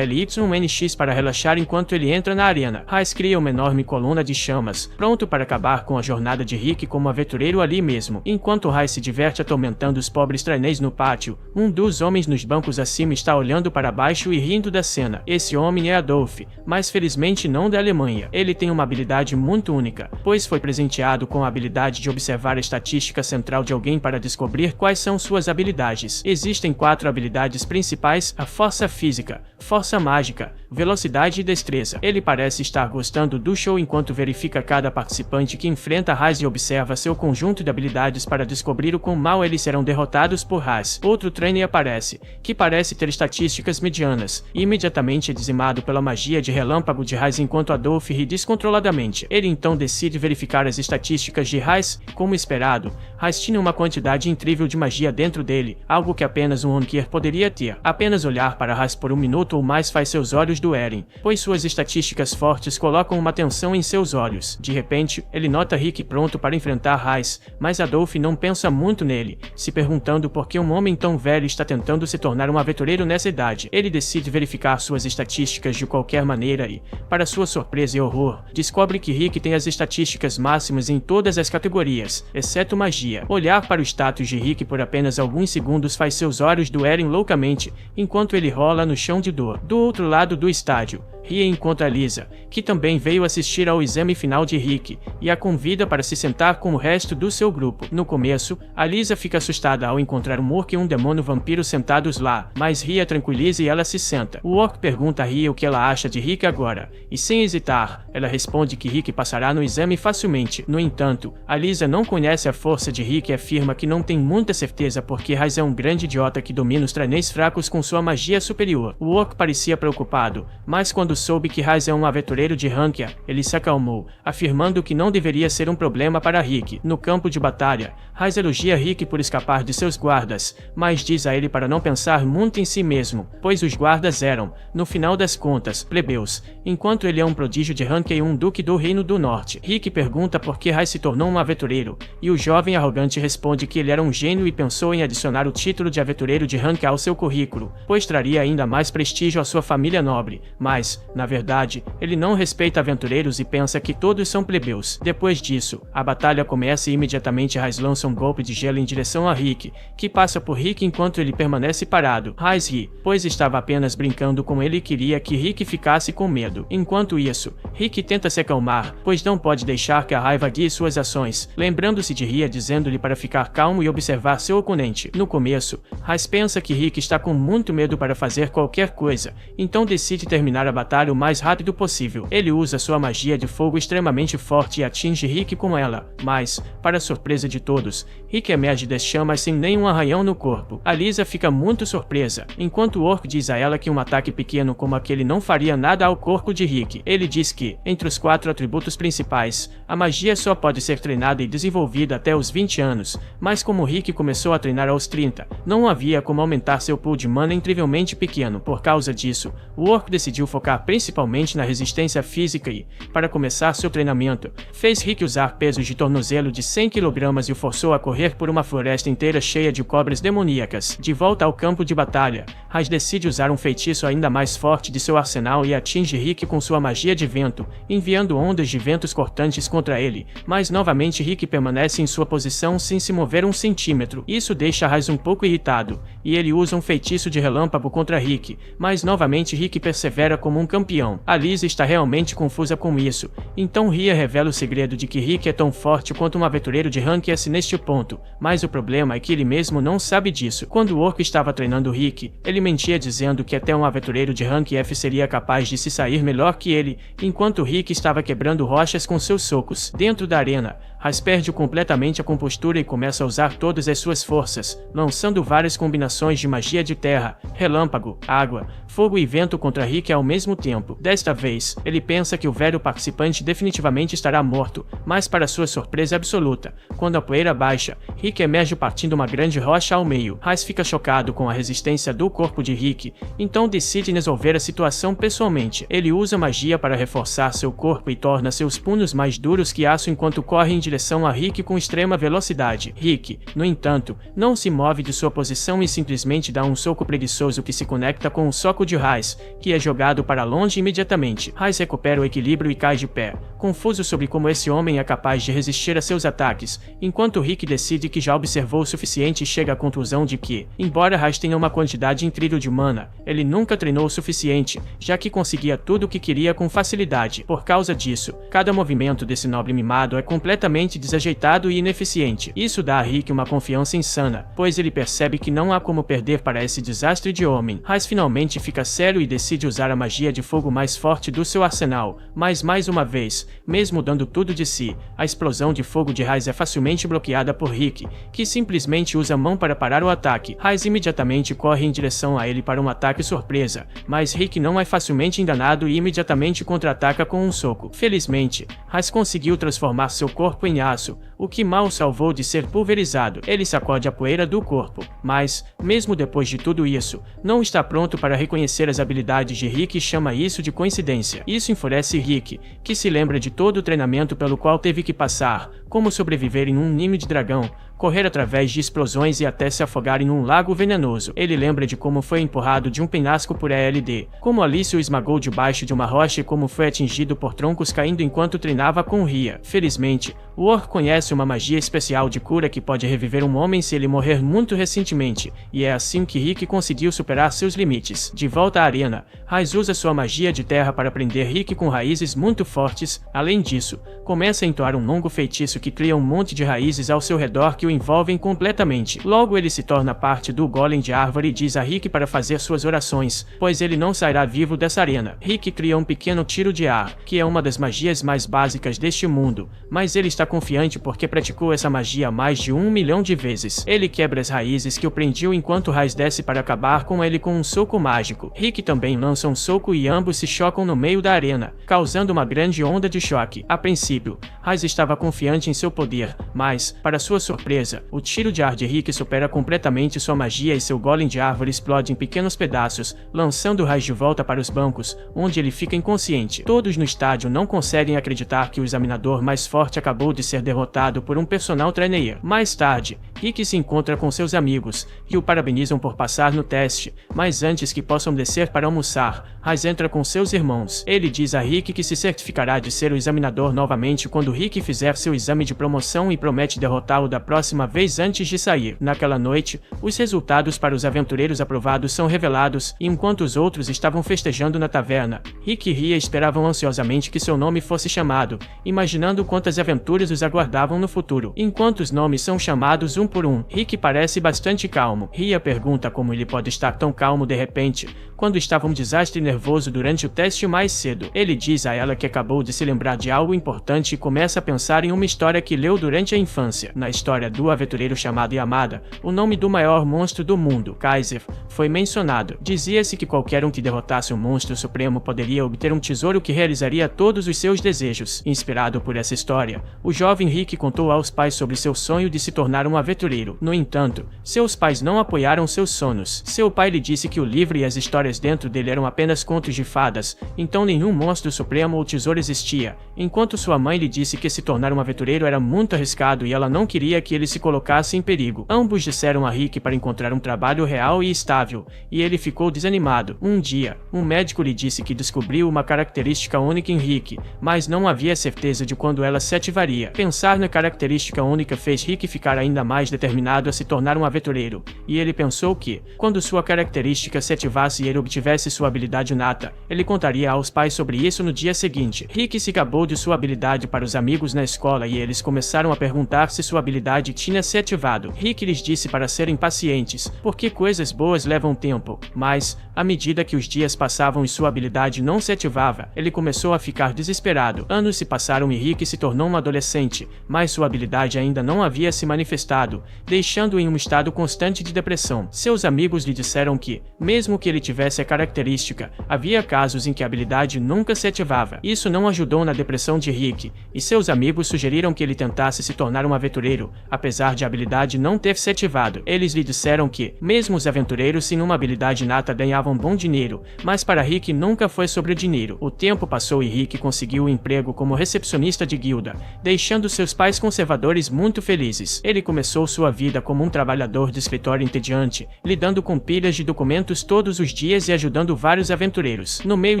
LYNX para relaxar enquanto ele entra na arena. Raiz cria uma enorme coluna de chamas, pronto para acabar com a jornada de Rick como aventureiro ali mesmo. Enquanto Raiz se diverte atormentando os pobres trainees no pátio, um dos homens nos bancos acima está olhando para baixo e rindo da cena. Esse homem é Adolf, mas felizmente não da Alemanha. Ele tem uma habilidade muito única, pois foi presenteado com a habilidade de observar a estatística central de alguém para descobrir quais são suas habilidades. Existem 4 habilidades principais: a força física, força mágica, velocidade e destreza. Ele parece estar gostando do show enquanto verifica cada participante que enfrenta Haas e observa seu conjunto de habilidades para descobrir o quão mal eles serão derrotados por Haas. Outro trainee aparece, que parece ter estatísticas medianas, e imediatamente é dizimado pela magia de relâmpago de Haas enquanto Adolf ri descontroladamente. Ele então decide verificar as estatísticas de Haas. Como esperado, Haas tinha uma quantidade incrível de magia dentro dele, algo que apenas um Onker poderia ter. Apenas olhar para Haas por um minuto ou mais faz seus olhos doerem, pois suas estatísticas fortes colocam uma tensão em seus olhos. De repente, ele nota Rick pronto para enfrentar Haas, mas Adolf não pensa muito nele, se perguntando por que um homem tão velho está tentando se tornar um aventureiro nessa idade. Ele decide verificar suas estatísticas de qualquer maneira e, para sua surpresa e horror, descobre que Rick tem as estatísticas máximas em todas as categorias, exceto magia. Olhar para o status de Rick por apenas alguns segundos faz seus olhos doerem loucamente, enquanto ele rola no chão de dor. Do outro lado do estádio, Ria encontra Lisa, que também veio assistir ao exame final de Rick, e a convida para se sentar com o resto do seu grupo. No começo, a Lisa fica assustada ao encontrar um orc e um demônio vampiro sentados lá, mas Ria tranquiliza e ela se senta. O orc pergunta a Ria o que ela acha de Rick agora, e sem hesitar, ela responde que Rick passará no exame facilmente. No entanto, a Lisa não conhece a força de Rick e afirma que não tem muita certeza porque Haas é um grande idiota que domina os trainees fracos com sua magia superior. O orc parecia preocupado, mas quando soube que Haas é um aventureiro de Rankia, ele se acalmou, afirmando que não deveria ser um problema para Rick. No campo de batalha, Haas elogia Rick por escapar de seus guardas, mas diz a ele para não pensar muito em si mesmo, pois os guardas eram, no final das contas, plebeus, enquanto ele é um prodígio de Rankia e um duque do Reino do Norte. Rick pergunta por que Haas se tornou um aventureiro, e o jovem arrogante responde que ele era um gênio e pensou em adicionar o título de aventureiro de Rankia ao seu currículo, pois traria ainda mais prestígio à sua família nobre, mas, na verdade, ele não respeita aventureiros e pensa que todos são plebeus. Depois disso, a batalha começa e imediatamente Haas lança um golpe de gelo em direção a Rick, que passa por Rick enquanto ele permanece parado. Haas ri, pois estava apenas brincando com ele e queria que Rick ficasse com medo. Enquanto isso, Rick tenta se acalmar, pois não pode deixar que a raiva guie suas ações, lembrando-se de Ria dizendo-lhe para ficar calmo e observar seu oponente. No começo, Haas pensa que Rick está com muito medo para fazer qualquer coisa, então decide terminar a batalha o mais rápido possível. Ele usa sua magia de fogo extremamente forte e atinge Rick com ela, mas, para surpresa de todos, Rick emerge das chamas sem nenhum arranhão no corpo. A Lisa fica muito surpresa, enquanto o orc diz a ela que um ataque pequeno como aquele não faria nada ao corpo de Rick. Ele diz que, entre os 4 atributos principais, a magia só pode ser treinada e desenvolvida até os 20 anos, mas como Rick começou a treinar aos 30, não havia como aumentar seu pool de mana incrivelmente pequeno. Por causa disso, o orc decidiu focar principalmente na resistência física e, para começar seu treinamento, fez Rick usar pesos de tornozelo de 100 kg e o forçou a correr por uma floresta inteira cheia de cobras demoníacas. De volta ao campo de batalha, Haas decide usar um feitiço ainda mais forte de seu arsenal e atinge Rick com sua magia de vento, enviando ondas de ventos cortantes contra ele, mas novamente Rick permanece em sua posição sem se mover um centímetro. Isso deixa Haas um pouco irritado, e ele usa um feitiço de relâmpago contra Rick, mas novamente Rick persevera como um campeão. A Lisa está realmente confusa com isso, então Ria revela o segredo de que Rick é tão forte quanto um aventureiro de Rank S neste ponto, mas o problema é que ele mesmo não sabe disso. Quando o orc estava treinando Rick, ele mentia dizendo que até um aventureiro de Rank F seria capaz de se sair melhor que ele, enquanto Rick estava quebrando rochas com seus socos. Dentro da arena, Haas perde completamente a compostura e começa a usar todas as suas forças, lançando várias combinações de magia de terra, relâmpago, água, fogo e vento contra Rick ao mesmo tempo. Desta vez, ele pensa que o velho participante definitivamente estará morto, mas para sua surpresa absoluta, quando a poeira baixa, Rick emerge partindo uma grande rocha ao meio. Haas fica chocado com a resistência do corpo de Rick, então decide resolver a situação pessoalmente. Ele usa magia para reforçar seu corpo e torna seus punhos mais duros que aço enquanto corre em direção a Rick com extrema velocidade. Rick, no entanto, não se move de sua posição e simplesmente dá um soco preguiçoso que se conecta com o soco de Haas, que é jogado para longe imediatamente. Haas recupera o equilíbrio e cai de pé, confuso sobre como esse homem é capaz de resistir a seus ataques, enquanto Rick decide que já observou o suficiente e chega à conclusão de que, embora Haas tenha uma quantidade incrível de mana, ele nunca treinou o suficiente, já que conseguia tudo o que queria com facilidade. Por causa disso, cada movimento desse nobre mimado é completamente completamente desajeitado e ineficiente. Isso dá a Rick uma confiança insana, pois ele percebe que não há como perder para esse desastre de homem. Raiz finalmente fica sério e decide usar a magia de fogo mais forte do seu arsenal, mas mais uma vez, mesmo dando tudo de si, a explosão de fogo de Raiz é facilmente bloqueada por Rick, que simplesmente usa a mão para parar o ataque. Raiz imediatamente corre em direção a ele para um ataque surpresa, mas Rick não é facilmente enganado e imediatamente contra-ataca com um soco. Felizmente, Raiz conseguiu transformar seu corpo em aço, o que mal salvou de ser pulverizado. Ele sacode a poeira do corpo, mas, mesmo depois de tudo isso, não está pronto para reconhecer as habilidades de Rick e chama isso de coincidência. Isso enfurece Rick, que se lembra de todo o treinamento pelo qual teve que passar, como sobreviver em um ninho de dragão, correr através de explosões e até se afogar em um lago venenoso. Ele lembra de como foi empurrado de um penhasco por ELD, como Alice o esmagou debaixo de uma rocha e como foi atingido por troncos caindo enquanto treinava com Ria. Felizmente, o Orc conhece uma magia especial de cura que pode reviver um homem se ele morrer muito recentemente, e é assim que Rick conseguiu superar seus limites. De volta à arena, Raiz usa sua magia de terra para prender Rick com raízes muito fortes. Além disso, começa a entoar um longo feitiço que cria um monte de raízes ao seu redor que o envolvem completamente. Logo ele se torna parte do golem de árvore e diz a Rick para fazer suas orações, pois ele não sairá vivo dessa arena. Rick cria um pequeno tiro de ar, que é uma das magias mais básicas deste mundo, mas ele está confiante porque praticou essa magia mais de 1 milhão de vezes. Ele quebra as raízes que o prendiam enquanto Raiz desce para acabar com ele com um soco mágico. Rick também lança um soco e ambos se chocam no meio da arena, causando uma grande onda de choque. A princípio, Raiz estava confiante em seu poder, mas, para sua surpresa, o tiro de ar de Rick supera completamente sua magia e seu golem de árvore explode em pequenos pedaços, lançando Raiz de volta para os bancos, onde ele fica inconsciente. Todos no estádio não conseguem acreditar que o examinador mais forte acabou de ser derrotado por um personal trainer. Mais tarde, Rick se encontra com seus amigos, que o parabenizam por passar no teste, mas antes que possam descer para almoçar, Raiz entra com seus irmãos. Ele diz a Rick que se certificará de ser o examinador novamente quando Rick fizer seu exame de promoção e promete derrotá-lo da próxima vez antes de sair. Naquela noite, os resultados para os aventureiros aprovados são revelados, e enquanto os outros estavam festejando na taverna, Rick e Ria esperavam ansiosamente que seu nome fosse chamado, imaginando quantas aventuras os aguardavam no futuro. Enquanto os nomes são chamados um por um, Rick parece bastante calmo. Ria pergunta como ele pode estar tão calmo de repente, quando estava um desastre nervoso durante o teste mais cedo. Ele diz a ela que acabou de se lembrar de algo importante e começa a pensar em uma história que leu durante a infância. Na história do aventureiro chamado Yamada, o nome do maior monstro do mundo, Kaiser, foi mencionado. Dizia-se que qualquer um que derrotasse o monstro supremo poderia obter um tesouro que realizaria todos os seus desejos. Inspirado por essa história, o jovem Rick contou aos pais sobre seu sonho de se tornar um aventureiro. No entanto, seus pais não apoiaram seus sonhos. Seu pai lhe disse que o livro e as histórias dentro dele eram apenas contos de fadas, então nenhum monstro supremo ou tesouro existia, enquanto sua mãe lhe disse que se tornar um aventureiro era muito arriscado e ela não queria que ele se colocasse em perigo. Ambos disseram a Rick para encontrar um trabalho real e estável, e ele ficou desanimado. Um dia, um médico lhe disse que descobriu uma característica única em Rick, mas não havia certeza de quando ela se ativaria. Pensar na característica única fez Rick ficar ainda mais determinado a se tornar um aventureiro, e ele pensou que, quando sua característica se ativasse e ele obtivesse sua habilidade nata, ele contaria aos pais sobre isso no dia seguinte. Rick se gabou de sua habilidade para os amigos na escola e eles começaram a perguntar se sua habilidade tinha se ativado. Rick lhes disse para serem pacientes, porque coisas boas levam tempo, mas, à medida que os dias passavam e sua habilidade não se ativava, ele começou a ficar desesperado. Anos se passaram e Rick se tornou um adolescente, mas sua habilidade ainda não havia se manifestado, deixando-o em um estado constante de depressão. Seus amigos lhe disseram que, mesmo que ele tivesse a característica, havia casos em que a habilidade nunca se ativava. Isso não ajudou na depressão de Rick, e seus amigos sugeriram que ele tentasse se tornar um aventureiro, apesar de a habilidade não ter se ativado. Eles lhe disseram que, mesmo os aventureiros sem uma habilidade nata ganhavam bom dinheiro, mas para Rick nunca foi sobre dinheiro. O tempo passou e Rick conseguiu um emprego como recepcionista de guilda, deixando seus pais conservadores muito felizes. Ele começou começou sua vida como um trabalhador de escritório entediante, lidando com pilhas de documentos todos os dias e ajudando vários aventureiros. No meio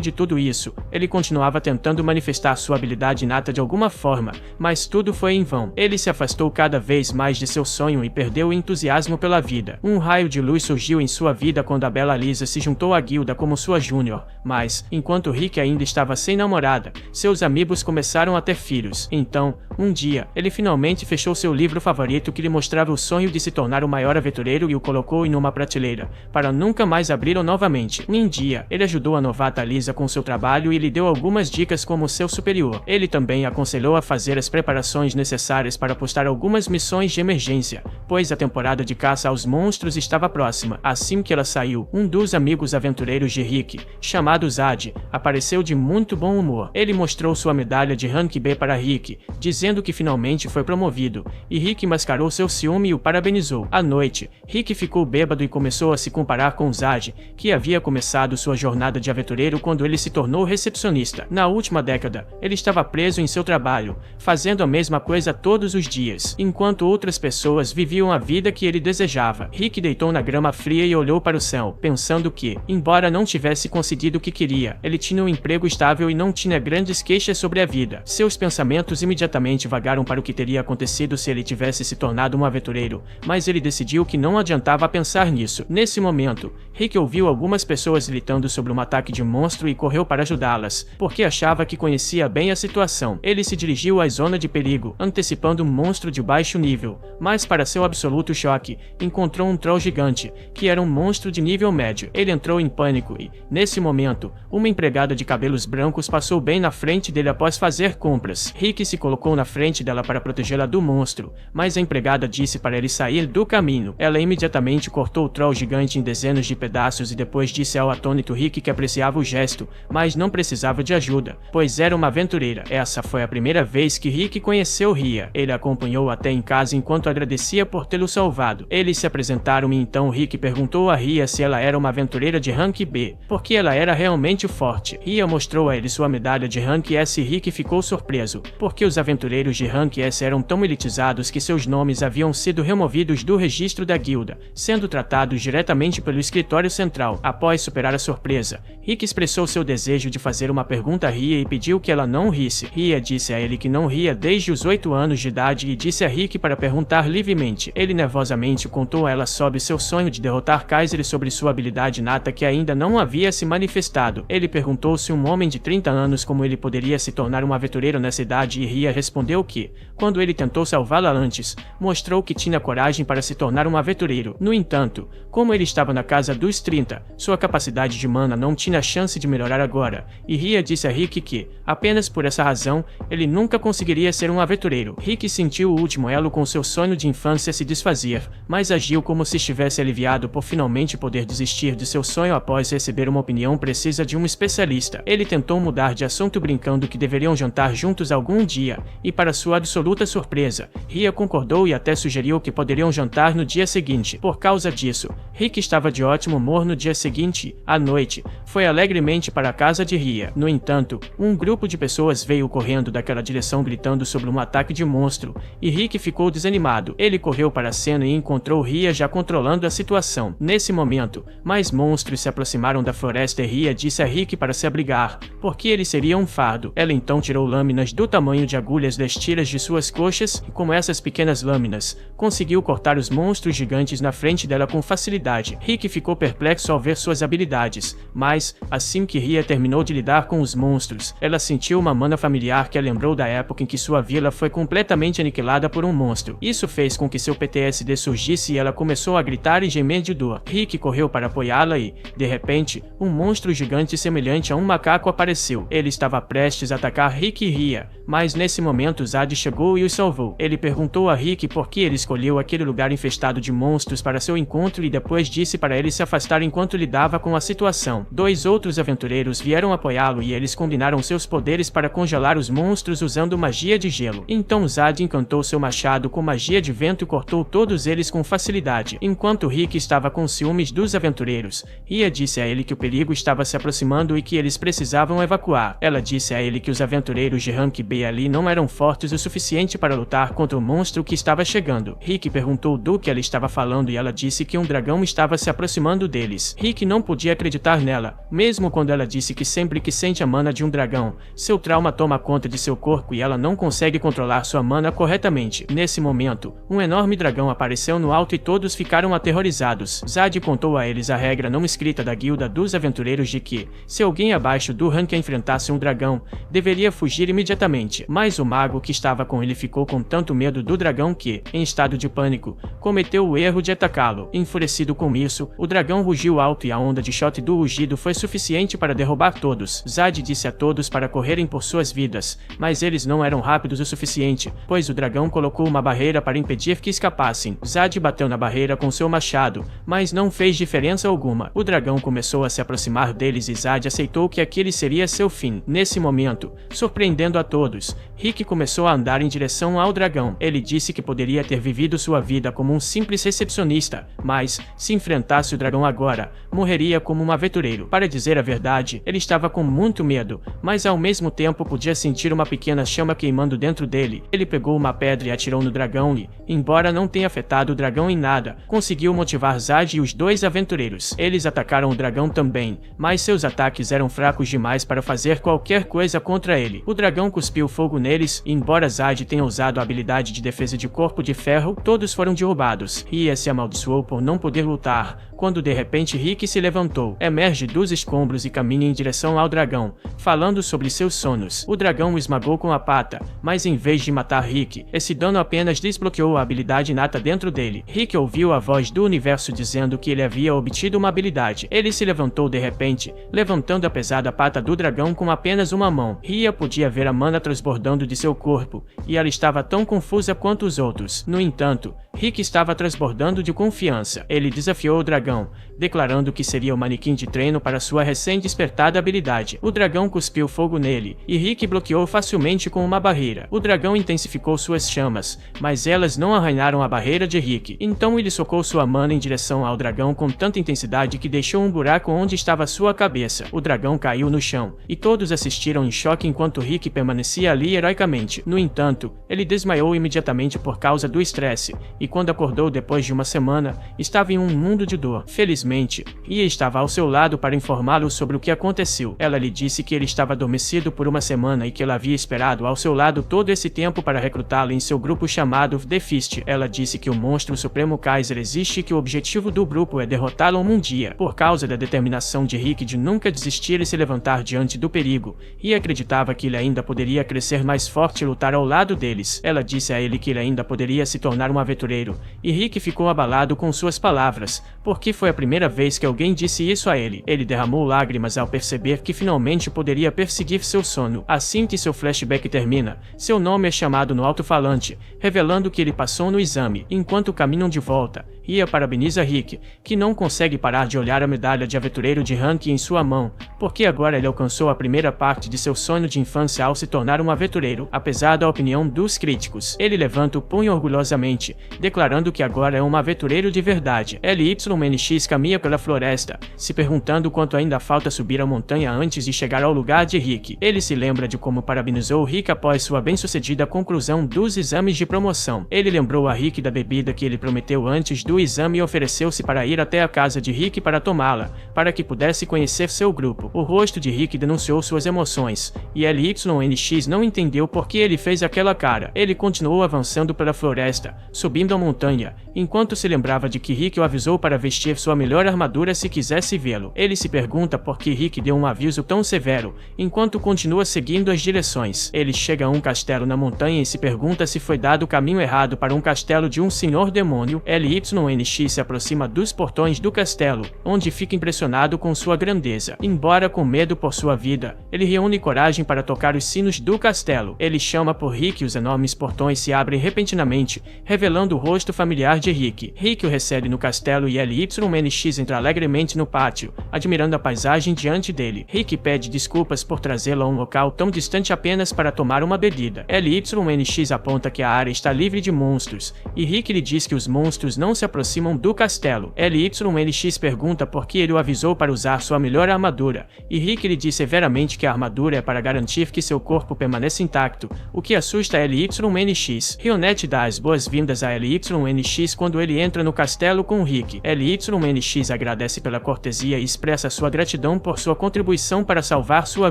de tudo isso, ele continuava tentando manifestar sua habilidade inata de alguma forma, mas tudo foi em vão. Ele se afastou cada vez mais de seu sonho e perdeu o entusiasmo pela vida. Um raio de luz surgiu em sua vida quando a bela Lisa se juntou à guilda como sua júnior, mas, enquanto Rick ainda estava sem namorada, seus amigos começaram a ter filhos. Então, um dia, ele finalmente fechou seu livro favorito que lhe mostrava o sonho de se tornar o maior aventureiro e o colocou em uma prateleira, para nunca mais abri-lo novamente. Um dia, ele ajudou a novata Lisa com seu trabalho e lhe deu algumas dicas como seu superior. Ele também a aconselhou a fazer as preparações necessárias para postar algumas missões de emergência, pois a temporada de caça aos monstros estava próxima. Assim que ela saiu, um dos amigos aventureiros de Rick, chamado Zad, apareceu de muito bom humor. Ele mostrou sua medalha de Rank B para Rick, dizendo que finalmente foi promovido, e Rick mascarou seu ciúme e o parabenizou. À noite, Rick ficou bêbado e começou a se comparar com Zad, que havia começado sua jornada de aventureiro quando ele se tornou recepcionista. Na última década, ele estava preso em seu trabalho, fazendo a mesma coisa todos os dias, enquanto outras pessoas viviam a vida que ele desejava. Rick deitou na grama fria e olhou para o céu, pensando que, embora não tivesse conseguido o que queria, ele tinha um emprego estável e não tinha grandes queixas sobre a vida. Seus pensamentos imediatamente vagaram para o que teria acontecido se ele tivesse se tornado um aventureiro, mas ele decidiu que não adiantava pensar nisso. Nesse momento, Rick ouviu algumas pessoas gritando sobre um ataque de monstro e correu para ajudá-las, porque achava que conhecia bem a situação. Ele se dirigiu à zona de perigo, antecipando um monstro de baixo nível, mas para seu absoluto choque, encontrou um troll gigante, que era um monstro de nível médio. Ele entrou em pânico e, nesse momento, uma empregada de cabelos brancos passou bem na frente dele após fazer compras. Rick se colocou na frente dela para protegê-la do monstro, mas a empregada disse para ele sair do caminho. Ela imediatamente cortou o troll gigante em dezenas de pedaços e depois disse ao atônito Rick que apreciava o gesto, mas não precisava de ajuda, pois era uma aventureira. Essa foi a primeira vez que Rick conheceu Ria. Ele a acompanhou até em casa enquanto agradecia por tê-lo salvado. Eles se apresentaram e então Rick perguntou a Ria se ela era uma aventureira de Rank B, porque ela era realmente forte. Ria mostrou a ele sua medalha de Rank S e Rick ficou surpreso, porque os aventureiros de Rank S eram tão elitizados que seus nomes haviam sido removidos do registro da guilda, sendo tratados diretamente pelo escritório central. Após superar a surpresa, Rick expressou seu desejo de fazer uma pergunta a Ria e pediu que ela não risse. Ria disse a ele que não ria desde os 8 anos de idade e disse a Rick para perguntar livremente. Ele nervosamente contou a ela sobre seu sonho de derrotar Kaiser e sobre sua habilidade inata que ainda não havia se manifestado. Ele perguntou se um homem de 30 anos como ele poderia se tornar um aventureiro nessa idade e Ria respondeu que, quando ele tentou salvá-la antes, mostrou que tinha coragem para se tornar um aventureiro. No entanto, como ele estava na casa dos 30, sua capacidade de mana não tinha chance de melhorar agora, e Ria disse a Rick que, apenas por essa razão, ele nunca conseguiria ser um aventureiro. Rick sentiu o último elo com seu sonho de infância se desfazer, mas agiu como se estivesse aliviado por finalmente poder desistir de seu sonho após receber uma opinião precisa de um especialista. Ele tentou mudar de assunto brincando que deveriam jantar juntos algum dia, e para sua absoluta surpresa, Ria concordou e até sugeriu que poderiam jantar no dia seguinte. Por causa disso, Rick estava de ótimo humor no dia seguinte. À noite, foi alegremente para a casa de Ria. No entanto, um grupo de pessoas veio correndo daquela direção gritando sobre um ataque de monstro, e Rick ficou desanimado. Ele correu para a cena e encontrou Ria já controlando a situação. Nesse momento, mais monstros se aproximaram da floresta e Ria disse a Rick para se abrigar, porque ele seria um fardo. Ela então tirou lâminas do tamanho de agulhas das tiras de suas coxas e, com essas pequenas lâminas, conseguiu cortar os monstros gigantes na frente dela com facilidade. Rick ficou perplexo ao ver suas habilidades, mas, assim que Ria terminou de lidar com os monstros, ela sentiu uma mana familiar que a lembrou da época em que sua vila foi completamente aniquilada por um monstro. Isso fez com que seu PTSD surgisse e ela começou a gritar e gemer de dor. Rick correu para apoiá-la e, de repente, um monstro gigante semelhante a um macaco apareceu. Ele estava prestes a atacar Rick e Ria, mas nesse momento Zad chegou e os salvou. Ele perguntou a Rick por que ele escolheu aquele lugar infestado de monstros para seu encontro e depois disse para ele se afastar enquanto lidava com a situação. 2 outros aventureiros vieram apoiá-lo e eles combinaram seus poderes para congelar os monstros usando magia de gelo. Então Zad encantou seu machado com magia de vento e cortou todos eles com facilidade. Enquanto Rick estava com ciúmes dos aventureiros, Ria disse a ele que o perigo estava se aproximando e que eles precisavam evacuar. Ela disse a ele que os aventureiros de Rank B ali não eram fortes o suficiente para lutar contra o monstro que estava chegando. Rick perguntou do que ela estava falando e ela disse que um dragão estava se aproximando deles. Rick não podia acreditar nela, mesmo quando ela disse que sempre que sente a mana de um dragão, seu trauma toma conta de seu corpo e ela não consegue controlar sua mana corretamente. Nesse momento, um enorme dragão apareceu no alto e todos ficaram aterrorizados. Zad contou a eles a regra não escrita da guilda dos aventureiros de que, se alguém abaixo do rank enfrentasse um dragão, deveria fugir imediatamente. Mas o mago que estava com ele ficou com tanto medo do dragão que, em estado de pânico, cometeu o erro de atacá-lo. Enfurecido com isso, o dragão rugiu alto e a onda de shot do rugido foi suficiente para derrubar todos. Zad disse a todos para correrem por suas vidas, mas eles não eram rápidos o suficiente, pois o dragão colocou uma barreira para impedir que escapassem. Zad bateu na barreira com seu machado, mas não fez diferença alguma. O dragão começou a se aproximar deles e Zad aceitou que aquele seria seu fim. Nesse momento, surpreendendo a todos, Rick começou a andar em direção ao dragão. Ele disse que poderia ter vivido sua vida como um simples recepcionista, mas, se enfrentasse o dragão agora, morreria como um aventureiro. Para dizer a verdade, ele estava com muito medo, mas ao mesmo tempo podia sentir uma pequena chama queimando dentro dele. Ele pegou uma pedra e atirou no dragão e, embora não tenha afetado o dragão em nada, conseguiu motivar Zad e os dois aventureiros. Eles atacaram o dragão também, mas seus ataques eram fracos demais para fazer qualquer coisa contra ele. O dragão cuspiu fogo neles e, embora Zad tenha usado a habilidade de defesa de corpo de ferro, todos foram derrubados. Ria se amaldiçoou por não poder lutar, quando de repente Rick se levantou, emerge dos escombros e caminha em direção ao dragão, falando sobre seus sonhos. O dragão o esmagou com a pata, mas em vez de matar Rick, esse dano apenas desbloqueou a habilidade inata dentro dele. Rick ouviu a voz do universo dizendo que ele havia obtido uma habilidade. Ele se levantou de repente, levantando a pesada pata do dragão com apenas uma mão. Ria podia ver a mana transbordando de seu corpo, e ela estava tão confusa quanto os outros. No entanto, Rick estava transbordando de confiança. Ele desafiou o dragão, declarando que seria o manequim de treino para sua recém-despertada habilidade. O dragão cuspiu fogo nele, e Rick bloqueou facilmente com uma barreira. O dragão intensificou suas chamas, mas elas não arranharam a barreira de Rick. Então ele socou sua mana em direção ao dragão com tanta intensidade que deixou um buraco onde estava sua cabeça. O dragão caiu no chão, e todos assistiram em choque enquanto Rick permanecia ali heroicamente. No entanto, ele desmaiou imediatamente por causa do estresse, e quando acordou depois de uma semana, estava em um mundo de dor. Felizmente, Ia estava ao seu lado para informá-lo sobre o que aconteceu. Ela lhe disse que ele estava adormecido por uma semana e que ela havia esperado ao seu lado todo esse tempo para recrutá-lo em seu grupo chamado The Fist. Ela disse que o monstro Supremo Kaiser existe e que o objetivo do grupo é derrotá-lo um dia. Por causa da determinação de Rick de nunca desistir e se levantar diante do perigo, Ia acreditava que ele ainda poderia crescer mais forte e lutar ao lado deles. Ela disse a ele que ele ainda poderia se tornar um aventureiro, e Rick ficou abalado com suas palavras, porque foi a primeira vez que alguém disse isso a ele. Ele derramou lágrimas ao perceber que finalmente poderia perseguir seu sono. Assim que seu flashback termina, seu nome é chamado no alto-falante, revelando que ele passou no exame. Enquanto caminham de volta, Ia parabeniza Rick, que não consegue parar de olhar a medalha de aventureiro de rank em sua mão, porque agora ele alcançou a primeira parte de seu sonho de infância ao se tornar um aventureiro. Apesar da opinião dos críticos, ele levanta o punho orgulhosamente, declarando que agora é um aventureiro de verdade. LYNX caminha pela floresta, se perguntando quanto ainda falta subir a montanha antes de chegar ao lugar de Rick. Ele se lembra de como parabenizou Rick após sua bem-sucedida conclusão dos exames de promoção. Ele lembrou a Rick da bebida que ele prometeu antes do exame e ofereceu-se para ir até a casa de Rick para tomá-la, para que pudesse conhecer seu grupo. O rosto de Rick denunciou suas emoções, e LYNX não entendeu por que ele fez aquela cara. Ele continuou avançando pela floresta, subindo a montanha, enquanto se lembrava de que Rick o avisou para vestir sua melhor armadura se quisesse vê-lo. Ele se pergunta por que Rick deu um aviso tão severo, enquanto continua seguindo as direções. Ele chega a um castelo na montanha e se pergunta se foi dado o caminho errado para um castelo de um senhor demônio. LYNX se aproxima dos portões do castelo, onde fica impressionado com sua grandeza. Embora com medo por sua vida, ele reúne coragem para tocar os sinos do castelo. Ele chama por Rick e os enormes portões se abrem repentinamente, revelando o rosto familiar de Rick. Rick o recebe no castelo e LYNX entra alegremente no pátio, admirando a paisagem diante dele. Rick pede desculpas por trazê-lo a um local tão distante apenas para tomar uma bebida. LYNX aponta que a área está livre de monstros, e Rick lhe diz que os monstros não se aproximam do castelo. LYNX pergunta por que ele o avisou para usar sua melhor armadura, e Rick lhe diz severamente que a armadura é para garantir que seu corpo permaneça intacto, o que assusta LYNX. Rionette dá as boas-vindas a LYNX quando ele entra no castelo com Rick. LYNX agradece pela cortesia e expressa sua gratidão por sua contribuição para salvar sua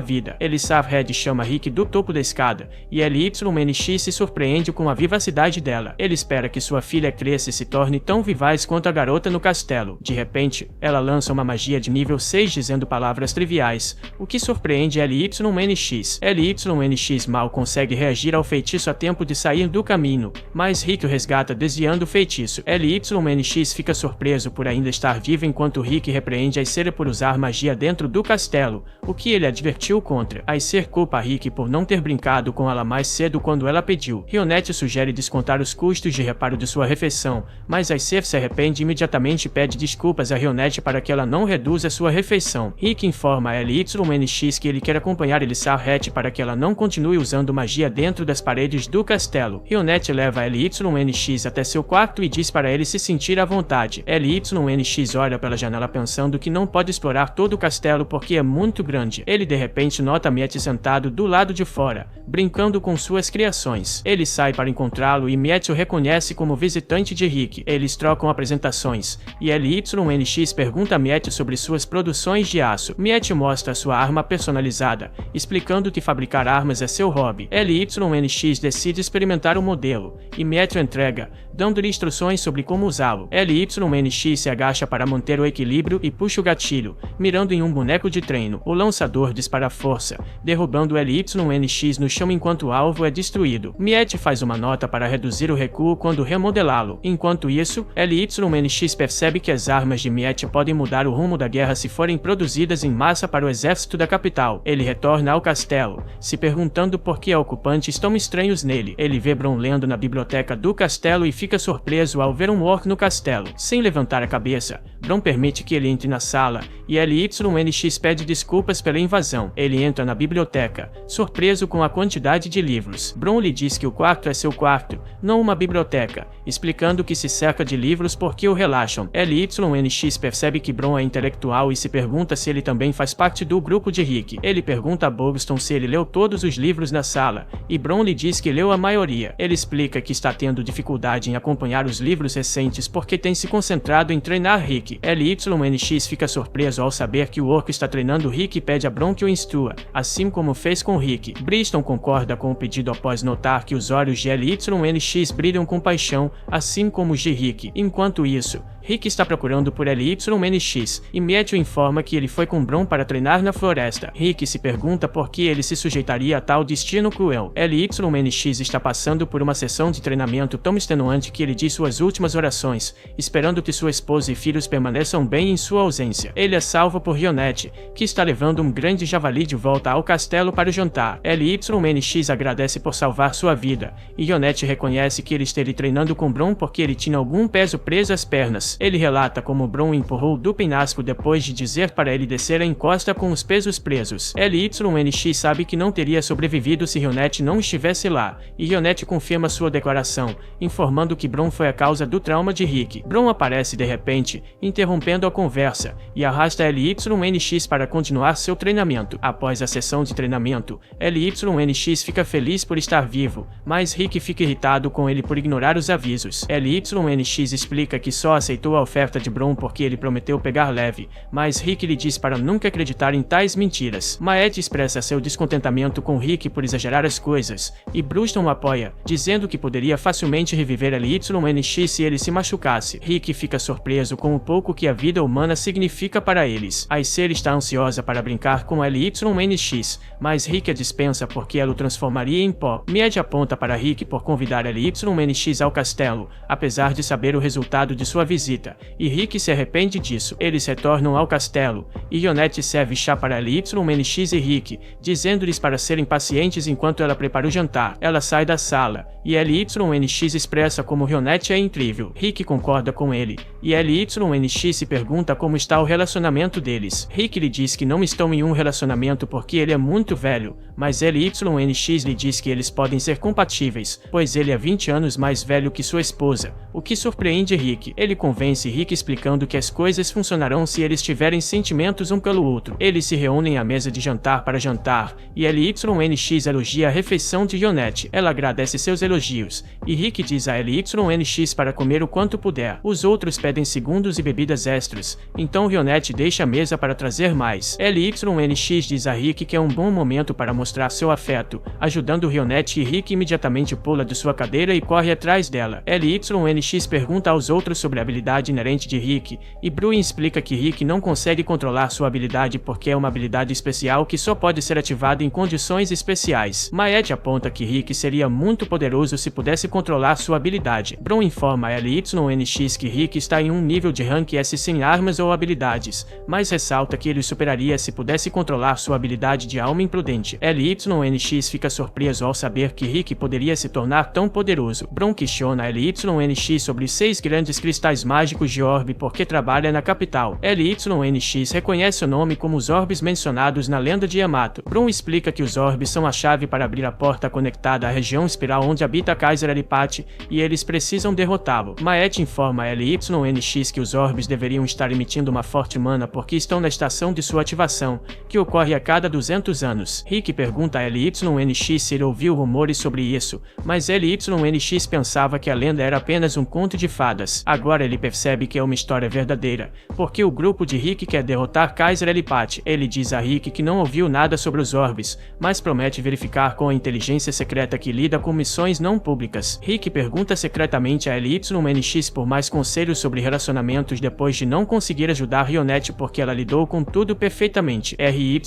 vida. Elisabeth chama Rick do topo da escada, e LYNX se surpreende com a vivacidade dela. Ele espera que sua filha cresça e se torne tão vivaz quanto a garota no castelo. De repente, ela lança uma magia de nível 6 dizendo palavras triviais, o que surpreende LYNX. LYNX mal consegue reagir ao feitiço a tempo de sair do caminho, mas Rick o resgata desviando o feitiço. LYNX fica surpreso por ainda estar vivo enquanto Rick repreende Acer por usar magia dentro do castelo, o que ele advertiu contra. Acer culpa Rick por não ter brincado com ela mais cedo quando ela pediu. Rionette sugere descontar os custos de reparo de sua refeição, mas Acer se arrepende imediatamente e pede desculpas a Rionette para que ela não reduza sua refeição. Rick informa a LYNX que ele quer acompanhar Elisabeth para que ela não continue usando magia dentro das paredes do castelo. Rionette leva a LYNX até seu quarto e diz para ele se sentir à vontade. LYNX olha pela janela pensando que não pode explorar todo o castelo porque é muito grande. Ele de repente nota Miette sentado do lado de fora, brincando com suas criações. Ele sai para encontrá-lo e Miette o reconhece como visitante de Rick. Eles trocam apresentações, e LYNX pergunta a Miette sobre suas produções de aço. Miette mostra sua arma personalizada, explicando que fabricar armas é seu hobby. LYNX decide experimentar o modelo, e Miette o entrega, dando-lhe instruções sobre como usá-lo. LYNX se agacha para manter o equilíbrio e puxa o gatilho, mirando em um boneco de treino. O lançador dispara força, derrubando LYNX no chão enquanto o alvo é destruído. Miette faz uma nota para reduzir o recuo quando remodelá-lo. Enquanto isso, LYNX percebe que as armas de Miette podem mudar o rumo da guerra se forem produzidas em massa para o exército da capital. Ele retorna ao castelo, se perguntando por que ocupantes tão estranhos nele. Ele vê Bron lendo na biblioteca do castelo e fica surpreso ao ver um orc no castelo. Sem levantar a cabeça, Bron permite que ele entre na sala, e LYNX pede desculpas pela invasão. Ele entra na biblioteca, surpreso com a quantidade de livros. Bron lhe diz que o quarto é seu quarto, não uma biblioteca, explicando que se cerca de livros porque o relaxam. LYNX percebe que Bron é intelectual e se pergunta se ele também faz parte do grupo de Rick. Ele pergunta a Bugston se ele leu todos os livros na sala, e Bron lhe diz que leu a maioria. Ele explica que está tendo dificuldade em acompanhar os livros recentes porque tem se concentrado em treinar Rick. LYNX fica surpreso ao saber que o orc está treinando Rick e pede a Bron que o instrua, assim como fez com Rick. Briston concorda com o pedido após notar que os olhos de LYNX brilham com paixão, assim como os de Rick. Enquanto isso, Rick está procurando por LYNX, e Miette o informa que ele foi com Bron para treinar na floresta. Rick se pergunta por que ele se sujeitaria a tal destino cruel. LYNX está passando por uma sessão de treinamento tão extenuante que ele diz suas últimas orações, esperando que sua esposa e filhos permaneçam bem em sua ausência. Ele é salvo por Rionette, que está levando um grande javali de volta ao castelo para o jantar. LYNX agradece por salvar sua vida, e Rionette reconhece que ele esteve treinando com Bron porque ele tinha algum peso preso às pernas. Ele relata como Bron o empurrou do penhasco depois de dizer para ele descer a encosta com os pesos presos. LYNX sabe que não teria sobrevivido se Rionette não estivesse lá, e Rionette confirma sua declaração, informando que Bron foi a causa do trauma de Rick. Bron aparece de repente, interrompendo a conversa, e arrasta LYNX para continuar seu treinamento. Após a sessão de treinamento, LYNX fica feliz por estar vivo, mas Rick fica irritado com ele por ignorar os avisos. LYNX explica que só aceitou a oferta de Bron porque ele prometeu pegar leve, mas Rick lhe diz para nunca acreditar em tais mentiras. Miette expressa seu descontentamento com Rick por exagerar as coisas, e Bruston o apoia, dizendo que poderia facilmente reviver LYNX se ele se machucasse. Rick fica surpreso com o pouco que a vida humana significa para eles. Acer está ansiosa para brincar com LYNX, mas Rick a dispensa porque ela o transformaria em pó. Miette aponta para Rick por convidar LYNX ao castelo, apesar de saber o resultado de sua visita. visita, e Rick se arrepende disso. Eles retornam ao castelo, e Rionette serve chá para LYNX e Rick, dizendo-lhes para serem pacientes enquanto ela prepara o jantar. Ela sai da sala, e LYNX expressa como Rionette é incrível. Rick concorda com ele, e LYNX se pergunta como está o relacionamento deles. Rick lhe diz que não estão em um relacionamento porque ele é muito velho, mas LYNX lhe diz que eles podem ser compatíveis, pois ele é 20 anos mais velho que sua esposa, o que surpreende Rick. Ele convence Rick explicando que as coisas funcionarão se eles tiverem sentimentos um pelo outro. Eles se reúnem à mesa de jantar para jantar, e LYNX elogia a refeição de Rionette. Ela agradece seus elogios, e Rick diz a LYNX para comer o quanto puder. Os outros pedem segundos e bebidas extras, então Rionette deixa a mesa para trazer mais. LYNX diz a Rick que é um bom momento para mostrar seu afeto, ajudando Rionette, e Rick imediatamente pula de sua cadeira e corre atrás dela. LYNX pergunta aos outros sobre a habilidade inerente de Rick, e Bruin explica que Rick não consegue controlar sua habilidade porque é uma habilidade especial que só pode ser ativada em condições especiais. Mayet aponta que Rick seria muito poderoso se pudesse controlar sua habilidade. Bruin informa a LYNX que Rick está em um nível de rank S sem armas ou habilidades, mas ressalta que ele superaria se pudesse controlar sua habilidade de alma imprudente. LYNX fica surpreso ao saber que Rick poderia se tornar tão poderoso. Bron questiona LYNX sobre 6 grandes cristais mágicos de orbe porque trabalha na capital. LYNX reconhece o nome como os orbes mencionados na lenda de Yamato. Bron explica que os orbes são a chave para abrir a porta conectada à região espiral onde habita Kaiser Elipati, e eles precisam derrotá-lo. Mayet informa a LYNX que os orbes deveriam estar emitindo uma forte mana porque estão na estação de sua ativação, que ocorre a cada 200 anos. Rick pergunta a LYNX se ele ouviu rumores sobre isso, mas LYNX pensava que a lenda era apenas um conto de fadas. Agora ele percebe que é uma história verdadeira, porque o grupo de Rick quer derrotar Kaiser Elipati. Ele diz a Rick que não ouviu nada sobre os orbes, mas promete verificar com a inteligência secreta que lida com missões não públicas. Rick pergunta secretamente a LYNX por mais conselhos sobre relacionamentos depois de não conseguir ajudar Rionette porque ela lidou com tudo perfeitamente. RY,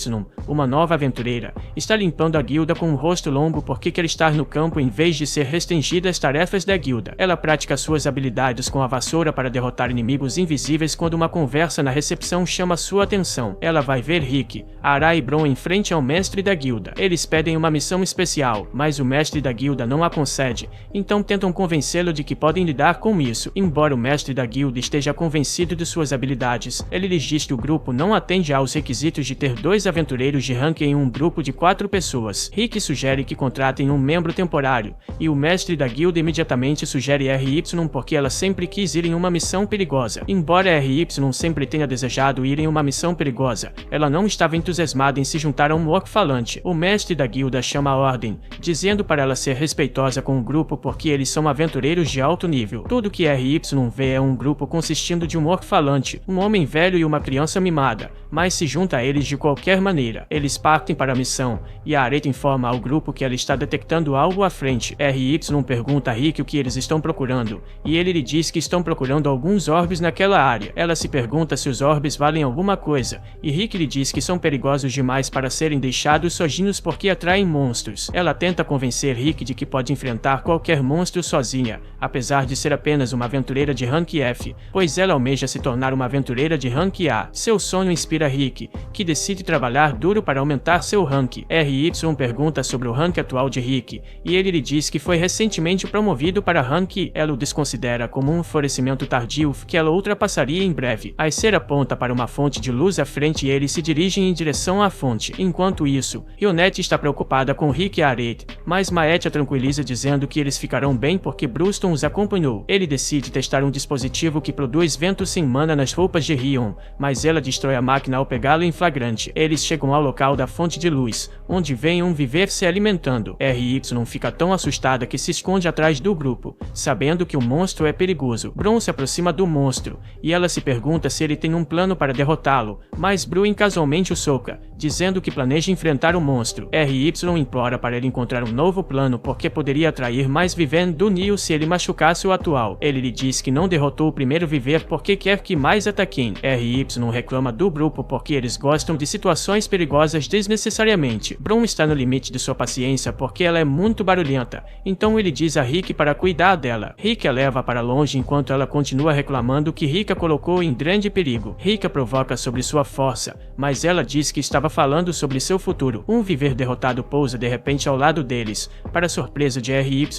uma nova aventureira, está limpando a guilda com um rosto longo porque quer estar no campo em vez de ser restringida às tarefas da guilda. Ela pratica suas habilidades com a vassoura para derrotar inimigos invisíveis quando uma conversa na recepção chama sua atenção. Ela vai ver Rick, Ara e Bron em frente ao mestre da guilda. Eles pedem uma missão especial, mas o mestre da guilda não a concede, então tentam convencê-lo de que podem lidar com isso. Embora o mestre da guilda esteja convencido de suas habilidades, ele lhes diz que o grupo não atende aos requisitos de ter 2 aventureiros de rank em um grupo de 4 pessoas. Rick sugere que contratem um membro temporário, e o mestre da guilda imediatamente sugere RY porque ela sempre quis ir em uma missão perigosa. Embora RY sempre tenha desejado ir em uma missão perigosa, ela não estava entusiasmada em se juntar a um orc falante. O mestre da guilda chama a ordem, dizendo para ela ser respeitosa com o grupo porque eles são aventureiros de alto nível. Tudo que RY vê é um grupo consistindo de um orc falante, um homem velho e uma criança mimada, mas se junta a eles de qualquer maneira. Eles partem para a missão, e a Areta informa ao grupo que ela está detectando algo à frente. RY pergunta a Rick o que eles estão procurando, e ele lhe diz que estão procurando alguns orbes naquela área. Ela se pergunta se os orbes valem alguma coisa, e Rick lhe diz que são perigosos demais para serem deixados sozinhos porque atraem monstros. Ela tenta convencer Rick de que pode enfrentar qualquer monstro sozinha, apesar de ser apenas uma aventureira de rank F, pois ela almeja se tornar uma aventureira de rank A. Seu sonho inspira Rick, que decide trabalhar duro para aumentar seu rank. RY pergunta sobre o rank atual de Rick, e ele lhe diz que foi recentemente promovido para rank E. Ela o desconsidera como um florescimento tardio que ela ultrapassaria em breve. A Acer aponta para uma fonte de luz à frente e eles se dirigem em direção à fonte. Enquanto isso, Rionette está preocupada com Rick e Arete, mas Mayet a tranquiliza dizendo que eles ficarão bem porque Bruston os acompanhou. Ele decide testar um dispositivo que produz vento sem mana nas roupas de Rion, mas ela destrói a máquina ao pegá-lo em flagrante. Eles chegam ao local da fonte de luz, onde vem um viver se alimentando. RY fica tão assustada que se esconde atrás do grupo, sabendo que o monstro é perigoso. Bron se aproxima do monstro, e ela se pergunta se ele tem um plano para derrotá-lo, mas Bruin casualmente o soca, dizendo que planeja enfrentar o monstro. RY implora para ele encontrar um novo plano porque poderia atrair mais Viven do Neo se ele machucasse o atual. Ele lhe diz que não derrotou o primeiro viver porque quer que mais ataquem. RY reclama do grupo porque eles gostam de situações perigosas desnecessariamente. Bron está no limite de sua paciência porque ela é muito barulhenta, então ele diz a Rick para cuidar dela. Rick a leva para longe enquanto ela continua continua reclamando que Rika colocou em grande perigo. Rika provoca sobre sua força, mas ela diz que estava falando sobre seu futuro. Um viver derrotado pousa de repente ao lado deles, para surpresa de RY,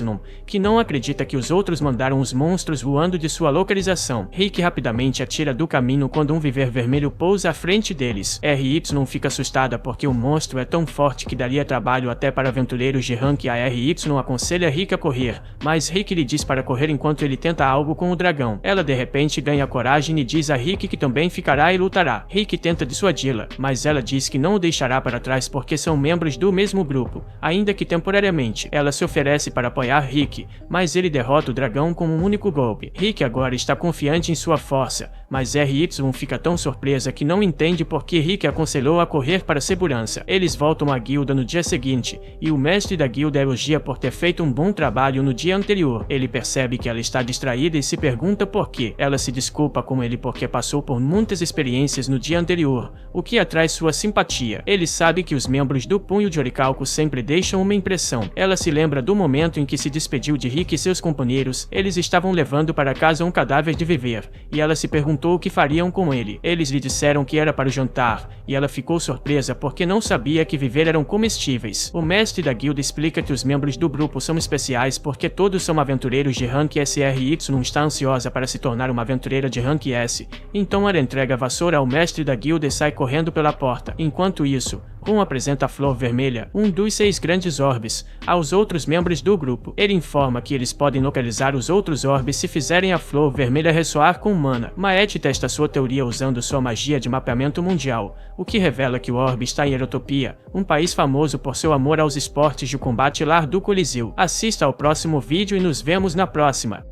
que não acredita que os outros mandaram os monstros voando de sua localização. Rick rapidamente atira do caminho quando um viver vermelho pousa à frente deles. RY fica assustada porque o monstro é tão forte que daria trabalho até para aventureiros de rank. A RY aconselha Rick a correr, mas Rick lhe diz para correr enquanto ele tenta algo com o dragão. Ela de repente ganha coragem e diz a Rick que também ficará e lutará. Rick tenta dissuadi-la, mas ela diz que não o deixará para trás porque são membros do mesmo grupo, ainda que temporariamente. Ela se oferece para apoiar Rick, mas ele derrota o dragão com um único golpe. Rick agora está confiante em sua força, mas RY fica tão surpresa que não entende por que Rick aconselhou a correr para segurança. Eles voltam à guilda no dia seguinte, e o mestre da guilda elogia por ter feito um bom trabalho no dia anterior. Ele percebe que ela está distraída e se pergunta por quê. Ela se desculpa com ele porque passou por muitas experiências no dia anterior, o que atrai sua simpatia. Ele sabe que os membros do Punho de Orichalco sempre deixam uma impressão. Ela se lembra do momento em que se despediu de Rick e seus companheiros. Eles estavam levando para casa um cadáver de viver, e ela se perguntou o que fariam com ele. Eles lhe disseram que era para o jantar, e ela ficou surpresa porque não sabia que viver eram comestíveis. O mestre da guilda explica que os membros do grupo são especiais porque todos são aventureiros de rank S. RY está ansiosa para se tornar uma aventureira de rank S, então ela entrega a vassoura ao mestre da guilda e sai correndo pela porta. Enquanto isso, Gon apresenta a Flor Vermelha, um dos 6 grandes orbes, aos outros membros do grupo. Ele informa que eles podem localizar os outros orbes se fizerem a Flor Vermelha ressoar com mana. Maet testa sua teoria usando sua magia de mapeamento mundial, o que revela que o orbe está em Erotopia, um país famoso por seu amor aos esportes de combate lar do Coliseu. Assista ao próximo vídeo e nos vemos na próxima.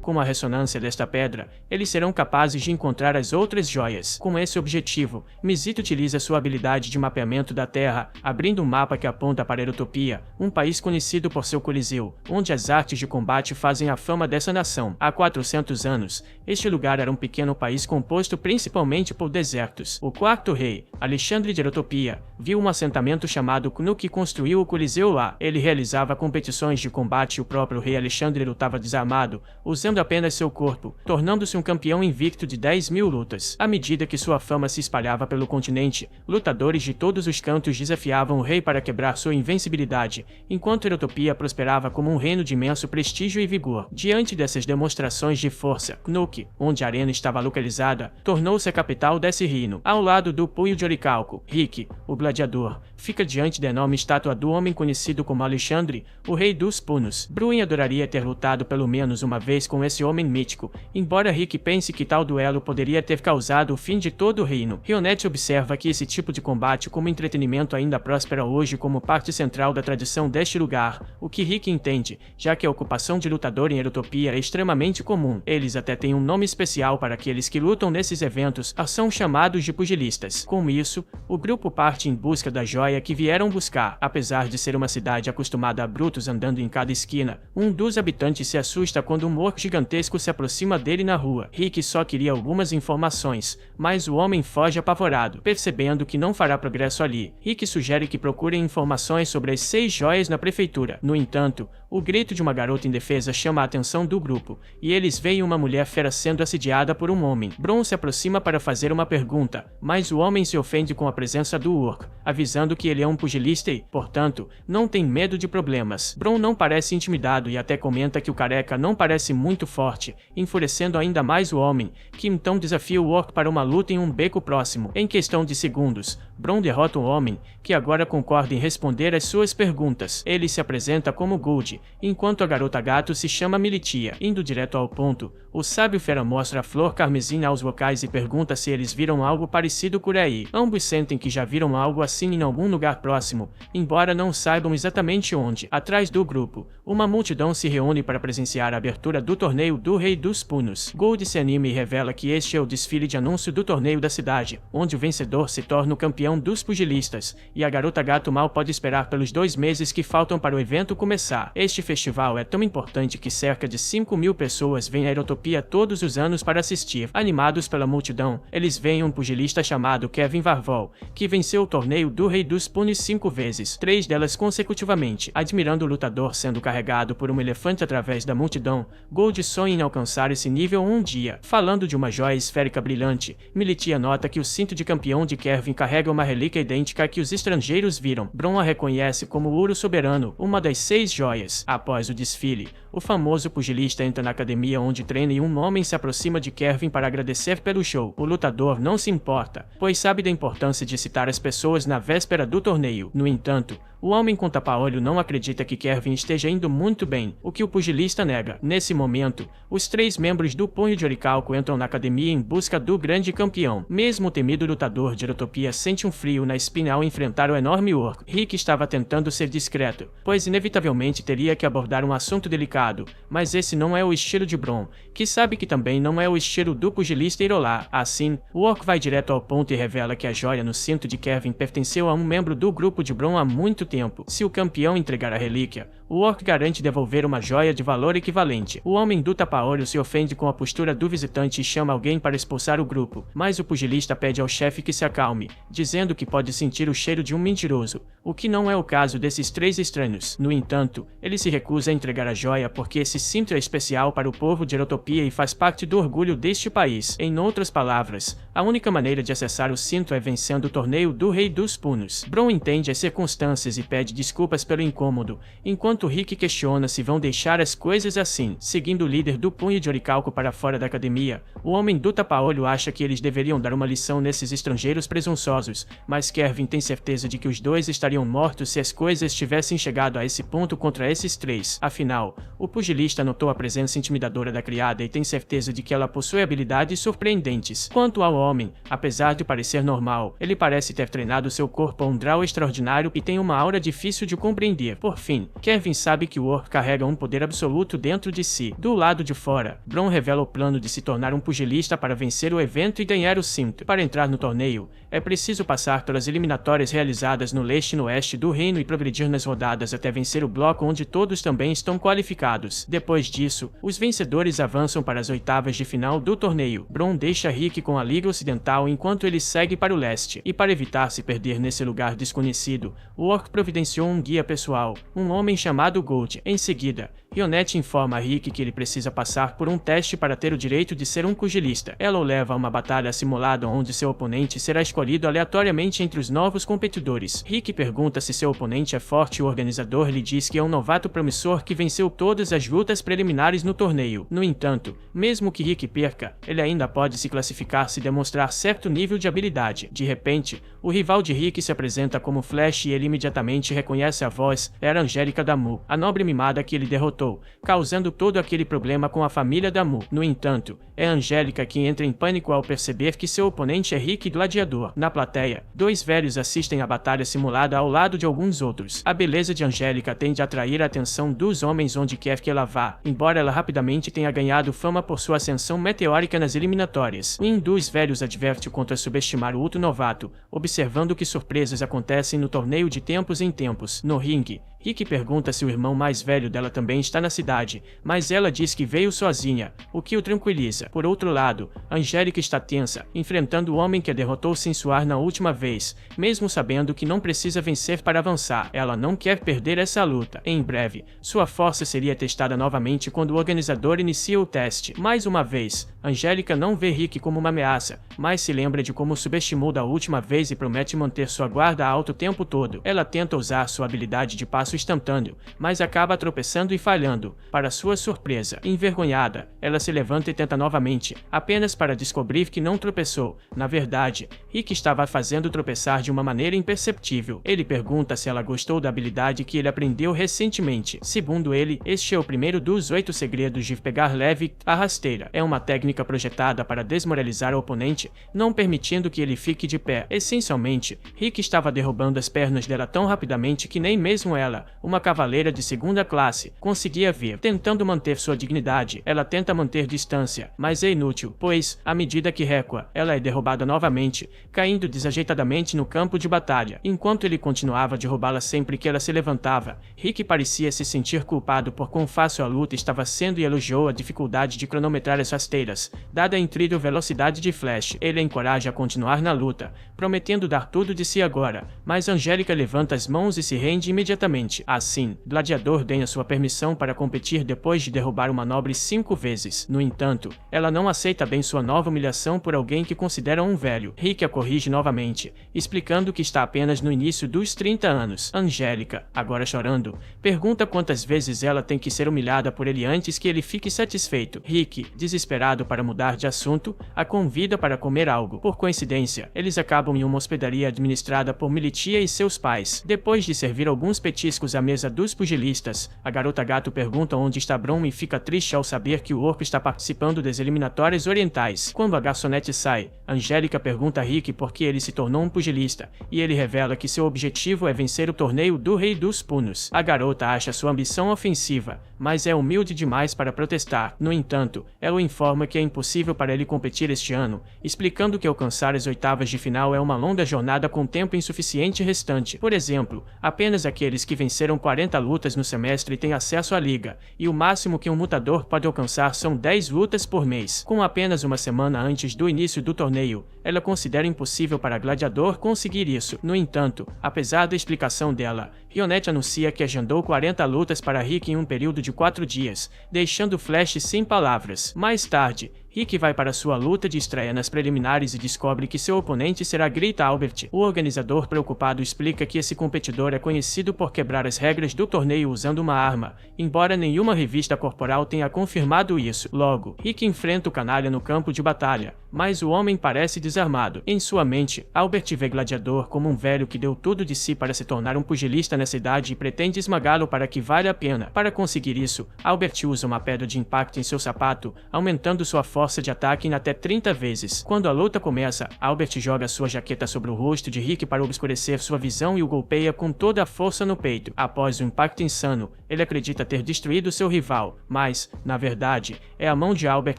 Com a ressonância desta pedra, eles serão capazes de encontrar as outras joias. Com esse objetivo, Mizit utiliza sua habilidade de mapeamento da Terra, abrindo um mapa que aponta para Erotopia, um país conhecido por seu Coliseu, onde as artes de combate fazem a fama dessa nação. Há 400 anos, este lugar era um pequeno país composto principalmente por desertos. O quarto rei, Alexandre de Erotopia, viu um assentamento chamado Knuk e construiu o Coliseu lá. Ele realizava competições de combate e o próprio rei Alexandre lutava desarmado, usando apenas seu corpo, tornando-se um campeão invicto de 10.000 lutas. À medida que sua fama se espalhava pelo continente, lutadores de todos os cantos desafiavam o rei para quebrar sua invencibilidade, enquanto Erotopia prosperava como um reino de imenso prestígio e vigor. Diante dessas demonstrações de força, Knuk, onde a arena estava localizada, tornou-se a capital desse reino. Ao lado do Punho de Orichalco, Rick, o gladiador, fica diante da enorme estátua do homem conhecido como Alexandre, o rei dos Punos. Bruin adoraria ter lutado pelo menos uma vez com esse homem mítico, embora Rick pense que tal duelo poderia ter causado o fim de todo o reino. Rionette observa que esse tipo de combate como entretenimento ainda próspera hoje como parte central da tradição deste lugar, o que Rick entende, já que a ocupação de lutador em Erotopia é extremamente comum. Eles até têm um nome especial para aqueles que lutam nesses eventos, são chamados de pugilistas. Com isso, o grupo parte em busca da joia que vieram buscar. Apesar de ser uma cidade acostumada a brutos andando em cada esquina, um dos habitantes se assusta quando um orc gigantesco se aproxima dele na rua. Rick só queria algumas informações, mas o homem foge apavorado, percebendo que não fará progresso ali. Rick sugere que procurem informações sobre as 6 joias na prefeitura. No entanto, o grito de uma garota indefesa chama a atenção do grupo, e eles veem uma mulher fera sendo assediada por um homem. Bron se aproxima para fazer uma pergunta, mas o homem se ofende com a presença do orc, avisando que ele é um pugilista e, portanto, não tem medo de problemas. Bron não parece intimidado e até comenta que o careca não parece muito forte, enfurecendo ainda mais o homem, que então desafia o orc para uma luta em um beco próximo. Em questão de segundos, Bron derrota o homem, que agora concorda em responder às suas perguntas. Ele se apresenta como Gold, enquanto a garota gato se chama Militia. Indo direto ao ponto, o sábio fera mostra a flor carmesim aos vocais e pergunta se eles viram algo parecido por aí. Ambos sentem que já viram algo assim em algum lugar próximo, embora não saibam exatamente onde. Atrás do grupo, uma multidão se reúne para presenciar a abertura do torneio do Rei dos Punos. Gold se anima e revela que este é o desfile de anúncio do torneio da cidade, onde o vencedor se torna o campeão dos pugilistas, e a garota gato mal pode esperar pelos 2 meses que faltam para o evento começar. Este festival é tão importante que cerca de 5.000 pessoas vêm à Aerotopia todos os anos para assistir. Animados pela multidão, eles veem um pugilista chamado Kevin Varvol, que venceu o torneio do Rei dos Punes 5 vezes, 3 delas consecutivamente. Admirando o lutador sendo carregado por um elefante através da multidão, Gold sonha em alcançar esse nível um dia. Falando de uma joia esférica brilhante, Militia nota que o cinto de campeão de Kevin carrega uma relíquia idêntica que os estrangeiros viram. Bron a reconhece como o Ouro Soberano, uma das 6 joias. Após o desfile, o famoso pugilista entra na academia onde treina e um homem se aproxima de Kevin para agradecer pelo show. O lutador não se importa, pois sabe da importância de citar as pessoas na véspera do torneio. No entanto, o homem com tapa-olho não acredita que Kevin esteja indo muito bem, o que o pugilista nega. Nesse momento, os 3 membros do Punho de Orichalco entram na academia em busca do grande campeão. Mesmo o temido lutador de Aerotopia sente um frio na espinha ao enfrentar o enorme orc. Rick estava tentando ser discreto, pois inevitavelmente teria que abordar um assunto delicado, mas esse não é o estilo de Bron, que sabe que também não é o estilo do pugilista ir lá. Assim, o orc vai direto ao ponto e revela que a joia no cinto de Kevin pertenceu a um membro do grupo de Bron há muito tempo. Se o campeão entregar a relíquia, o orc garante devolver uma joia de valor equivalente. O homem do tapa-olho se ofende com a postura do visitante e chama alguém para expulsar o grupo, mas o pugilista pede ao chefe que se acalme, dizendo que pode sentir o cheiro de um mentiroso, o que não é o caso desses 3 estranhos. No entanto, ele se recusa a entregar a joia porque esse cinto é especial para o povo de Aerotopia e faz parte do orgulho deste país. Em outras palavras, a única maneira de acessar o cinto é vencendo o torneio do Rei dos Punos. Bron entende as circunstâncias e pede desculpas pelo incômodo, enquanto Rick questiona se vão deixar as coisas assim. Seguindo o líder do Punho de Orichalco para fora da academia, o homem do tapa-olho acha que eles deveriam dar uma lição nesses estrangeiros presunçosos, mas Kevin tem certeza de que os 2 estariam mortos se as coisas tivessem chegado a esse ponto contra esses 3. Afinal, o pugilista notou a presença intimidadora da criada e tem certeza de que ela possui habilidades surpreendentes. Quanto ao homem, apesar de parecer normal, ele parece ter treinado seu corpo a um grau extraordinário e tem uma aura difícil de compreender. Por fim, Kevin sabe que o orc carrega um poder absoluto dentro de si. Do lado de fora, Bron revela o plano de se tornar um pugilista para vencer o evento e ganhar o cinto. Para entrar no torneio, é preciso passar pelas eliminatórias realizadas no leste e no oeste do reino e progredir nas rodadas até vencer o bloco onde todos também estão qualificados. Depois disso, os vencedores avançam para as oitavas de final do torneio. Bron deixa Rick com a Liga Ocidental enquanto ele segue para o leste, e para evitar se perder nesse lugar desconhecido, o orc providenciou um guia pessoal, um homem chamado Gold. Em seguida, Rionette informa a Rick que ele precisa passar por um teste para ter o direito de ser um pugilista. Ela o leva a uma batalha simulada onde seu oponente será escolhido aleatoriamente entre os novos competidores. Rick pergunta se seu oponente é forte e o organizador lhe diz que é um novato promissor que venceu todas as lutas preliminares no torneio. No entanto, mesmo que Rick perca, ele ainda pode se classificar se demonstrar certo nível de habilidade. De repente, o rival de Rick se apresenta como Flash e ele imediatamente reconhece a voz. Era Angélica Damu, a nobre mimada que ele derrotou, causando todo aquele problema com a família Damu. No entanto, é Angélica que entra em pânico ao perceber que seu oponente é Rick Gladiador. Na plateia, 2 velhos assistem à batalha simulada ao lado de alguns outros. A beleza de Angélica tende a atrair a atenção dos homens onde quer que ela vá, embora ela rapidamente tenha ganhado fama por sua ascensão meteórica nas eliminatórias. Um dos velhos adverte contra subestimar o outro novato, observando que surpresas acontecem no torneio de tempos em tempos. No ringue, Rick pergunta se o irmão mais velho dela também está na cidade, mas ela diz que veio sozinha, o que o tranquiliza. Por outro lado, Angélica está tensa, enfrentando o homem que a derrotou sem suar na última vez, mesmo sabendo que não precisa vencer para avançar. Ela não quer perder essa luta. Em breve, sua força seria testada novamente quando o organizador inicia o teste. Mais uma vez, Angélica não vê Rick como uma ameaça, mas se lembra de como o subestimou da última vez e promete manter sua guarda alta o tempo todo. Ela tenta usar sua habilidade de passo instantâneo, mas acaba tropeçando e falhando. Para sua surpresa, envergonhada, ela se levanta e tenta novamente, apenas para descobrir que não tropeçou. Na verdade, Rick estava fazendo tropeçar de uma maneira imperceptível. Ele pergunta se ela gostou da habilidade que ele aprendeu recentemente. Segundo ele, este é o primeiro dos 8 segredos de pegar leve a rasteira. É uma técnica projetada para desmoralizar o oponente, não permitindo que ele fique de pé. Essencialmente, Rick estava derrubando as pernas dela tão rapidamente que nem mesmo ela ela, uma cavaleira de segunda classe, conseguia ver. Tentando manter sua dignidade, ela tenta manter distância, mas é inútil, pois, à medida que recua, ela é derrubada novamente, caindo desajeitadamente no campo de batalha. Enquanto ele continuava a derrubá-la sempre que ela se levantava, Rick parecia se sentir culpado por quão fácil a luta estava sendo e elogiou a dificuldade de cronometrar as rasteiras, dada a incrível velocidade de Flash. Ele a encoraja a continuar na luta, prometendo dar tudo de si agora, mas Angélica levanta as mãos e se rende imediatamente. Assim, Gladiador ganha sua permissão para competir depois de derrubar uma nobre 5 vezes. No entanto, ela não aceita bem sua nova humilhação por alguém que considera um velho. Rick a corrige novamente, explicando que está apenas no início dos 30 anos. Angélica, agora chorando, pergunta quantas vezes ela tem que ser humilhada por ele antes que ele fique satisfeito. Rick, desesperado para mudar de assunto, a convida para comer algo. Por coincidência, eles acabam em uma hospedaria administrada por Militia e seus pais. Depois de servir alguns petiscos à mesa dos pugilistas, a garota gato pergunta onde está Bron e fica triste ao saber que o orco está participando das eliminatórias orientais. Quando a garçonete sai, Angélica pergunta a Rick por que ele se tornou um pugilista, e ele revela que seu objetivo é vencer o torneio do Rei dos Punos. A garota acha sua ambição ofensiva, mas é humilde demais para protestar. No entanto, ela o informa que é impossível para ele competir este ano, explicando que alcançar as oitavas de final é uma longa jornada com tempo insuficiente restante. Por exemplo, apenas aqueles que venceram 40 lutas no semestre têm acesso à liga, e o máximo que um lutador pode alcançar são 10 lutas por mês. Com apenas uma semana antes do início do torneio, ela considera impossível para Gladiador conseguir isso. No entanto, apesar da explicação dela, Rionette anuncia que agendou 40 lutas para Rick em um período de 4 dias, deixando Flash sem palavras. Mais tarde, Rick vai para sua luta de estreia nas preliminares e descobre que seu oponente será Greta Albert. O organizador preocupado explica que esse competidor é conhecido por quebrar as regras do torneio usando uma arma, embora nenhuma revista corporal tenha confirmado isso. Logo, Rick enfrenta o canalha no campo de batalha, mas o homem parece desarmado. Em sua mente, Albert vê Gladiador como um velho que deu tudo de si para se tornar um pugilista nessa idade e pretende esmagá-lo para que valha a pena. Para conseguir isso, Albert usa uma pedra de impacto em seu sapato, aumentando sua força de ataque em até 30 vezes. Quando a luta começa, Albert joga sua jaqueta sobre o rosto de Rick para obscurecer sua visão e o golpeia com toda a força no peito. Após o impacto insano, ele acredita ter destruído seu rival, mas, na verdade, é a mão de Albert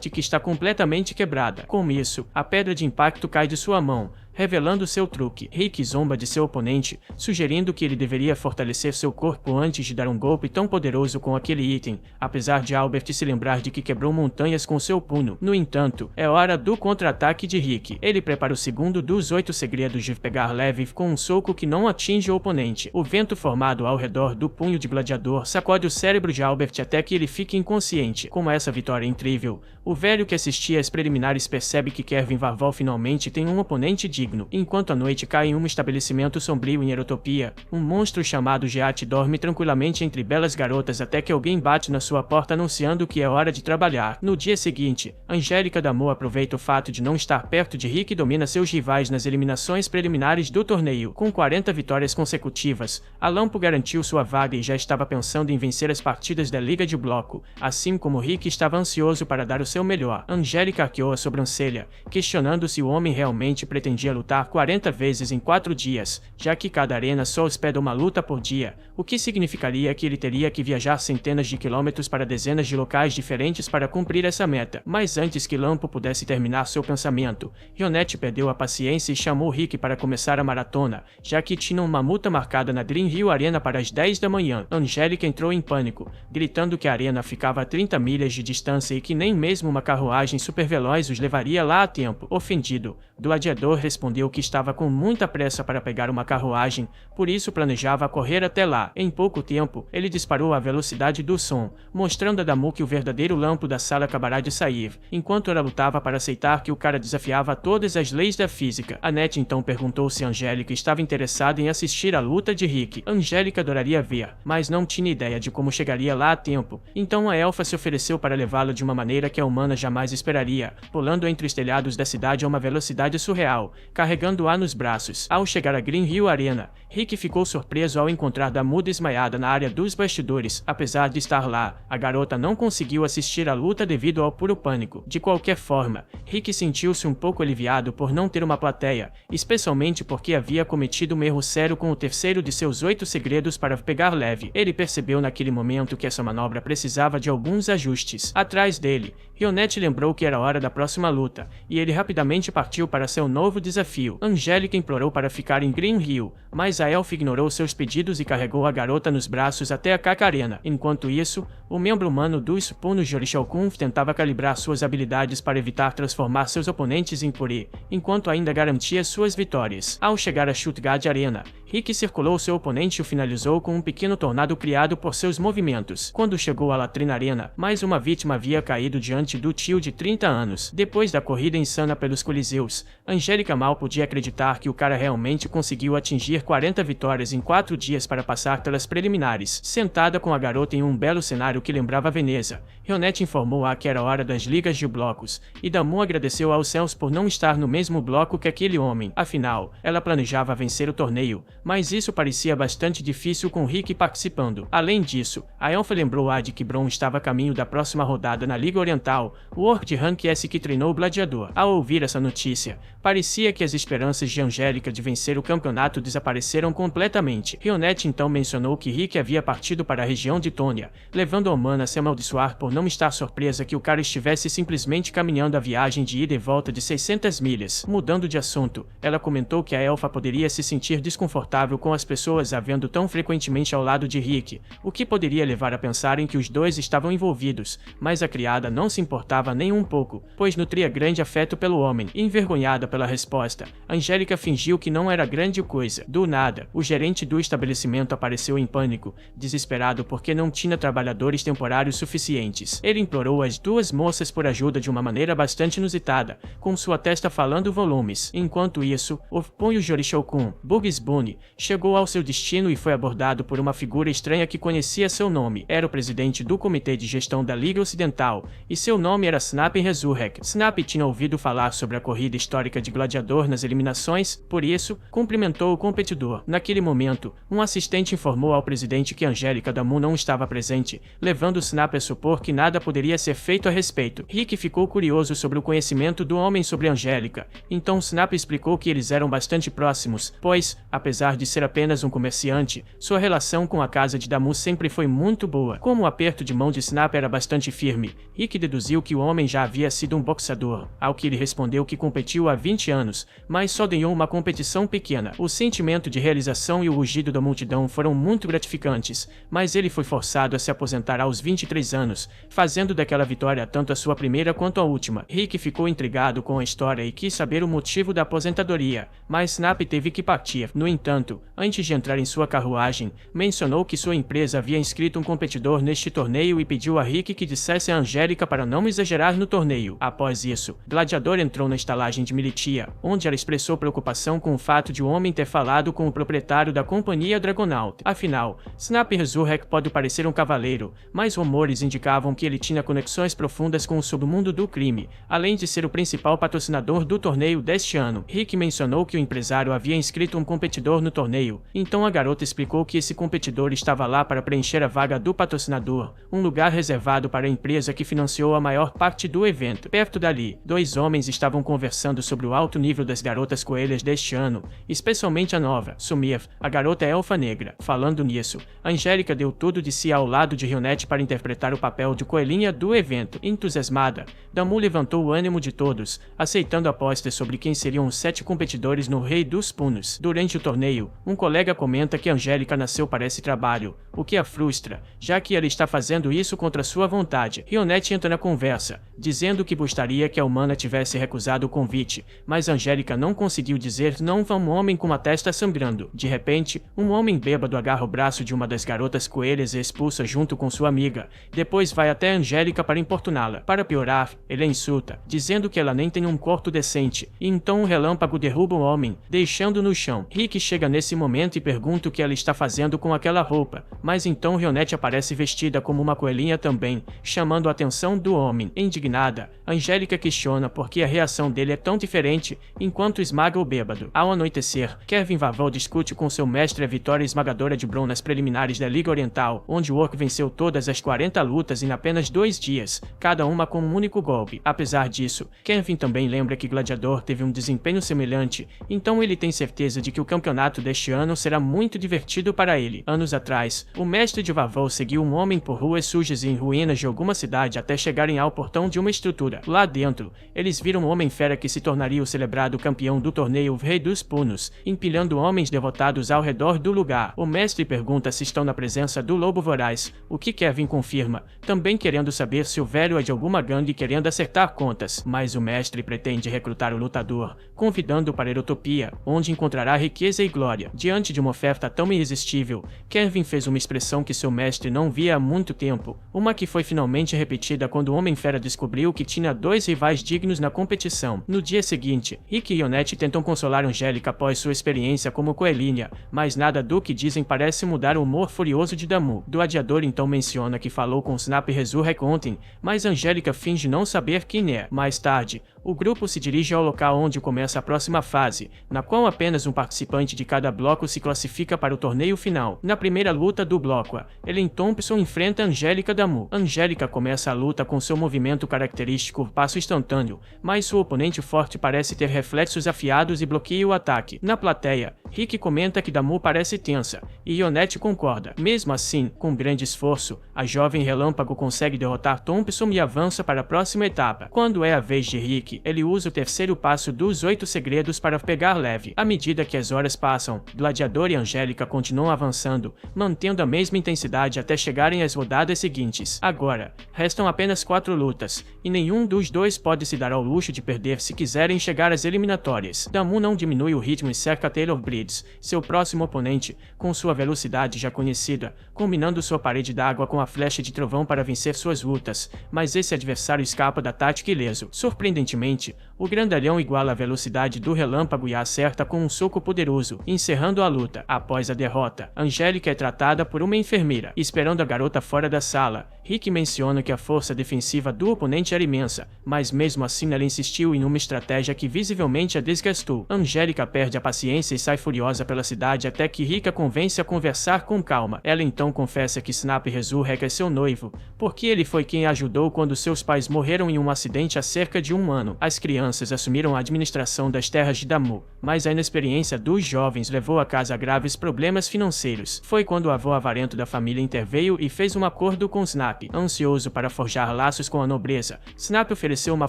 que está completamente quebrada. Com isso, a pedra de impacto cai de sua mão, revelando seu truque. Rick zomba de seu oponente, sugerindo que ele deveria fortalecer seu corpo antes de dar um golpe tão poderoso com aquele item, apesar de Albert se lembrar de que quebrou montanhas com seu punho. No entanto, é hora do contra-ataque de Rick. Ele prepara o segundo dos 8 segredos de pegar leve com um soco que não atinge o oponente. O vento formado ao redor do punho de Gladiador sacode o cérebro de Albert até que ele fique inconsciente. Com essa vitória incrível, o velho que assistia às preliminares percebe que Kevin Varvol finalmente tem um oponente digno. Enquanto a noite cai em um estabelecimento sombrio em Erotopia, um monstro chamado Geat dorme tranquilamente entre belas garotas até que alguém bate na sua porta anunciando que é hora de trabalhar. No dia seguinte, Angélica D'Amour aproveita o fato de não estar perto de Rick e domina seus rivais nas eliminações preliminares do torneio. Com 40 vitórias consecutivas, a Lampo garantiu sua vaga e já estava pensando em vencer as partidas da Liga de Bloco, assim como Rick estava ansioso para dar o seu melhor. Angélica arqueou a sobrancelha, questionando se o homem realmente pretendia lutar 40 vezes em 4 dias, já que cada arena só hospeda uma luta por dia, o que significaria que ele teria que viajar centenas de quilômetros para dezenas de locais diferentes para cumprir essa meta. Mas antes que Lampo pudesse terminar seu pensamento, Rionette perdeu a paciência e chamou Rick para começar a maratona, já que tinha uma multa marcada na Dream Hill Arena para as 10 da manhã. Angélica entrou em pânico, gritando que a arena ficava a 30 milhas de distância e que nem mesmo uma carruagem superveloz os levaria lá a tempo. Ofendido, Gladiador respondeu que estava com muita pressa para pegar uma carruagem, por isso planejava correr até lá. Em pouco tempo, ele disparou à velocidade do som, mostrando a Damu que o verdadeiro Lampo da sala acabará de sair, enquanto ela lutava para aceitar que o cara desafiava todas as leis da física. Annette então perguntou se Angélica estava interessada em assistir à luta de Rick. Angélica adoraria ver, mas não tinha ideia de como chegaria lá a tempo, então a elfa se ofereceu para levá-la de uma maneira que a humana jamais esperaria, pulando entre os telhados da cidade a uma velocidade surreal. carregando-a nos braços. Ao chegar a Green Hill Arena, Rick ficou surpreso ao encontrar Damu desmaiada na área dos bastidores. Apesar de estar lá, a garota não conseguiu assistir à luta devido ao puro pânico. De qualquer forma, Rick sentiu-se um pouco aliviado por não ter uma plateia, especialmente porque havia cometido um erro sério com o terceiro de seus 8 segredos para pegar leve. Ele percebeu naquele momento que essa manobra precisava de alguns ajustes. Atrás dele, Rionette lembrou que era hora da próxima luta, e ele rapidamente partiu para seu novo desafio. Angélica implorou para ficar em Green Hill, mas a elfa ignorou seus pedidos e carregou a garota nos braços até a Caca Arena. Enquanto isso, o membro humano dos Supunos Jorishokun tentava calibrar suas habilidades para evitar transformar seus oponentes em purê, enquanto ainda garantia suas vitórias. Ao chegar a Stuttgart Arena, Rick circulou seu oponente e o finalizou com um pequeno tornado criado por seus movimentos. Quando chegou à Latrina Arena, mais uma vítima havia caído diante do tio de 30 anos. Depois da corrida insana pelos Coliseus, Angélica mal podia acreditar que o cara realmente conseguiu atingir 40 vitórias em 4 dias para passar pelas preliminares. Sentada com a garota em um belo cenário que lembrava Veneza, Rionette informou-a que era hora das ligas de blocos, e Damu agradeceu aos céus por não estar no mesmo bloco que aquele homem. Afinal, ela planejava vencer o torneio, mas isso parecia bastante difícil com Rick participando. Além disso, a elfa lembrou-a de que Bron estava a caminho da próxima rodada na Liga Oriental, o orc de Rank S que treinou o gladiador. Ao ouvir essa notícia, parecia que as esperanças de Angélica de vencer o campeonato desapareceram completamente. Rionette então mencionou que Rick havia partido para a região de Tônia, levando a humana a se amaldiçoar por não estar surpresa que o cara estivesse simplesmente caminhando a viagem de ida e volta de 600 milhas. Mudando de assunto, ela comentou que a elfa poderia se sentir desconfortável com as pessoas a vendo tão frequentemente ao lado de Rick, o que poderia levar a pensar em que os dois estavam envolvidos, mas a criada não se importava nem um pouco, pois nutria grande afeto pelo homem. Envergonhada pela resposta, Angélica fingiu que não era grande coisa. Do nada, o gerente do estabelecimento apareceu em pânico, desesperado porque não tinha trabalhadores temporários suficientes. Ele implorou às duas moças por ajuda de uma maneira bastante inusitada, com sua testa falando volumes. Enquanto isso, o punho Jorishokun, Bugs Bunny, chegou ao seu destino e foi abordado por uma figura estranha que conhecia seu nome. Era o presidente do Comitê de Gestão da Liga Ocidental, e seu nome era Snap Resurrect. Snap tinha ouvido falar sobre a corrida histórica de gladiador nas eliminações, por isso, cumprimentou o competidor. Naquele momento, um assistente informou ao presidente que Angélica Damu não estava presente, levando Snap a supor que nada poderia ser feito a respeito. Rick ficou curioso sobre o conhecimento do homem sobre Angélica, então Snap explicou que eles eram bastante próximos, pois, apesar de ser apenas um comerciante, sua relação com a casa de Damu sempre foi muito boa. Como o aperto de mão de Snap era bastante firme, Rick deduziu que o homem já havia sido um boxeador, ao que ele respondeu que competiu há 20 anos, mas só ganhou uma competição pequena. O sentimento de realização e o rugido da multidão foram muito gratificantes, mas ele foi forçado a se aposentar aos 23 anos, fazendo daquela vitória tanto a sua primeira quanto a última. Rick ficou intrigado com a história e quis saber o motivo da aposentadoria, mas Snap teve que partir. No entanto, antes de entrar em sua carruagem, mencionou que sua empresa havia inscrito um competidor neste torneio e pediu a Rick que dissesse a Angélica para não exagerar no torneio. Após isso, Gladiador entrou na estalagem de Militia, onde ela expressou preocupação com o fato de o homem ter falado com o proprietário da companhia Dragonaut. Afinal, Snap Resurrect pode parecer um cavaleiro, mas rumores indicavam que ele tinha conexões profundas com o submundo do crime, além de ser o principal patrocinador do torneio deste ano. Rick mencionou que o empresário havia inscrito um competidor no torneio, então a garota explicou que esse competidor estava lá para preencher a vaga do patrocinador, um lugar reservado para a empresa que financiou a maior parte do evento. Perto dali, dois homens estavam conversando sobre o alto nível das garotas coelhas deste ano, especialmente a nova, Sumir, a garota elfa negra. Falando nisso, Angélica deu tudo de si ao lado de Rionette para interpretar o papel de coelhinha do evento. Entusiasmada, Damu levantou o ânimo de todos, aceitando apostas sobre quem seriam os 7 competidores no Rei dos Punos. Durante o torneio, um colega comenta que Angélica nasceu para esse trabalho, o que a frustra, já que ela está fazendo isso contra sua vontade. Rionette entra na conversa, dizendo que gostaria que a humana tivesse recusado o convite, mas Angélica não conseguiu dizer não a um homem com uma testa sangrando. De repente, um homem bêbado agarra o braço de uma das garotas coelhas e expulsa junto com sua amiga. Depois vai até Angélica para importuná-la. Para piorar, ele a insulta, dizendo que ela nem tem um corpo decente, e então um relâmpago derruba o homem, deixando no chão. Rick chega nesse momento e pergunta o que ela está fazendo com aquela roupa, mas então Rionete aparece vestida como uma coelhinha também, chamando a atenção do homem. Indignada, Angélica questiona por que a reação dele é tão diferente enquanto esmaga o bêbado. Ao anoitecer, Kevin Vaval discute com seu mestre a vitória esmagadora de Bron nas preliminares da Liga Oriental, onde Orc venceu todas as 40 lutas em apenas 2 dias, cada uma com um único golpe. Apesar disso, Kevin também lembra que Gladiador teve um desempenho semelhante, então ele tem certeza de que o campeonato deste ano será muito divertido para ele. Anos atrás, o mestre de Vaval seguiu um homem por ruas sujas e em ruínas de alguma cidade até chegarem ao portão de uma estrutura. Lá dentro, eles viram o Homem-Fera que se tornaria o celebrado campeão do torneio Rei dos Punos, empilhando homens derrotados ao redor do lugar. O mestre pergunta se estão na presença do Lobo Voraz, o que Kevin confirma, também querendo saber se o velho é de alguma gangue querendo acertar contas, mas o mestre pretende recrutar o lutador, convidando-o para a Erotopia, onde encontrará riqueza e glória. Diante de uma oferta tão irresistível, Kevin fez uma expressão que seu mestre não via há muito tempo, uma que foi finalmente repetida quando o Homem-Fera descobriu que tinha 2 rivais dignos na competição. No dia seguinte, Rick e Ionete tentam consolar Angélica após sua experiência como coelhinha, mas nada do que dizem parece mudar o humor furioso de Damu. O Gladiador então menciona que falou com Snap e Resurrect ontem, mas Angélica finge não saber quem é. Mais tarde, o grupo se dirige ao local onde começa a próxima fase, na qual apenas um participante de cada bloco se classifica para o torneio final. Na primeira luta do bloco, Ellen Thompson enfrenta Angélica Damu. Angélica começa a luta com seu movimento característico passo instantâneo, mas sua oponente forte parece ter reflexos afiados e bloqueia o ataque. Na plateia, Rick comenta que Damu parece tensa, e Ionete concorda. Mesmo assim, com grande esforço, a jovem Relâmpago consegue derrotar Thompson e avança para a próxima etapa. Quando é a vez de Rick, ele usa o terceiro passo dos 8 segredos para pegar leve. À medida que as horas passam, Gladiador e Angélica continuam avançando, mantendo a mesma intensidade até chegarem às rodadas seguintes. Agora, restam apenas 4 lutas, e nenhum dos dois pode se dar ao luxo de perder se quiserem chegar às eliminatórias. Damu não diminui o ritmo e cerca Taylor Breeds, seu próximo oponente, com sua velocidade já conhecida, combinando sua parede d'água com a flecha de trovão para vencer suas lutas, mas esse adversário escapa da tática ileso. Surpreendentemente, o grandalhão iguala a velocidade do relâmpago e a acerta com um soco poderoso, encerrando a luta. Após a derrota, Angélica é tratada por uma enfermeira, esperando a garota fora da sala. Rick menciona que a força defensiva do oponente era imensa, mas mesmo assim ela insistiu em uma estratégia que visivelmente a desgastou. Angélica perde a paciência e sai furiosa pela cidade até que Rick a convence a conversar com calma. Ela então confessa que Snap Resurrect é seu noivo, porque ele foi quem a ajudou quando seus pais morreram em um acidente há cerca de 1 ano. As crianças assumiram a administração das terras de Damu, mas a inexperiência dos jovens levou a casa a graves problemas financeiros. Foi quando o avô avarento da família interveio e fez um acordo com Snap. Ansioso para forjar laços com a nobreza, Snap ofereceu uma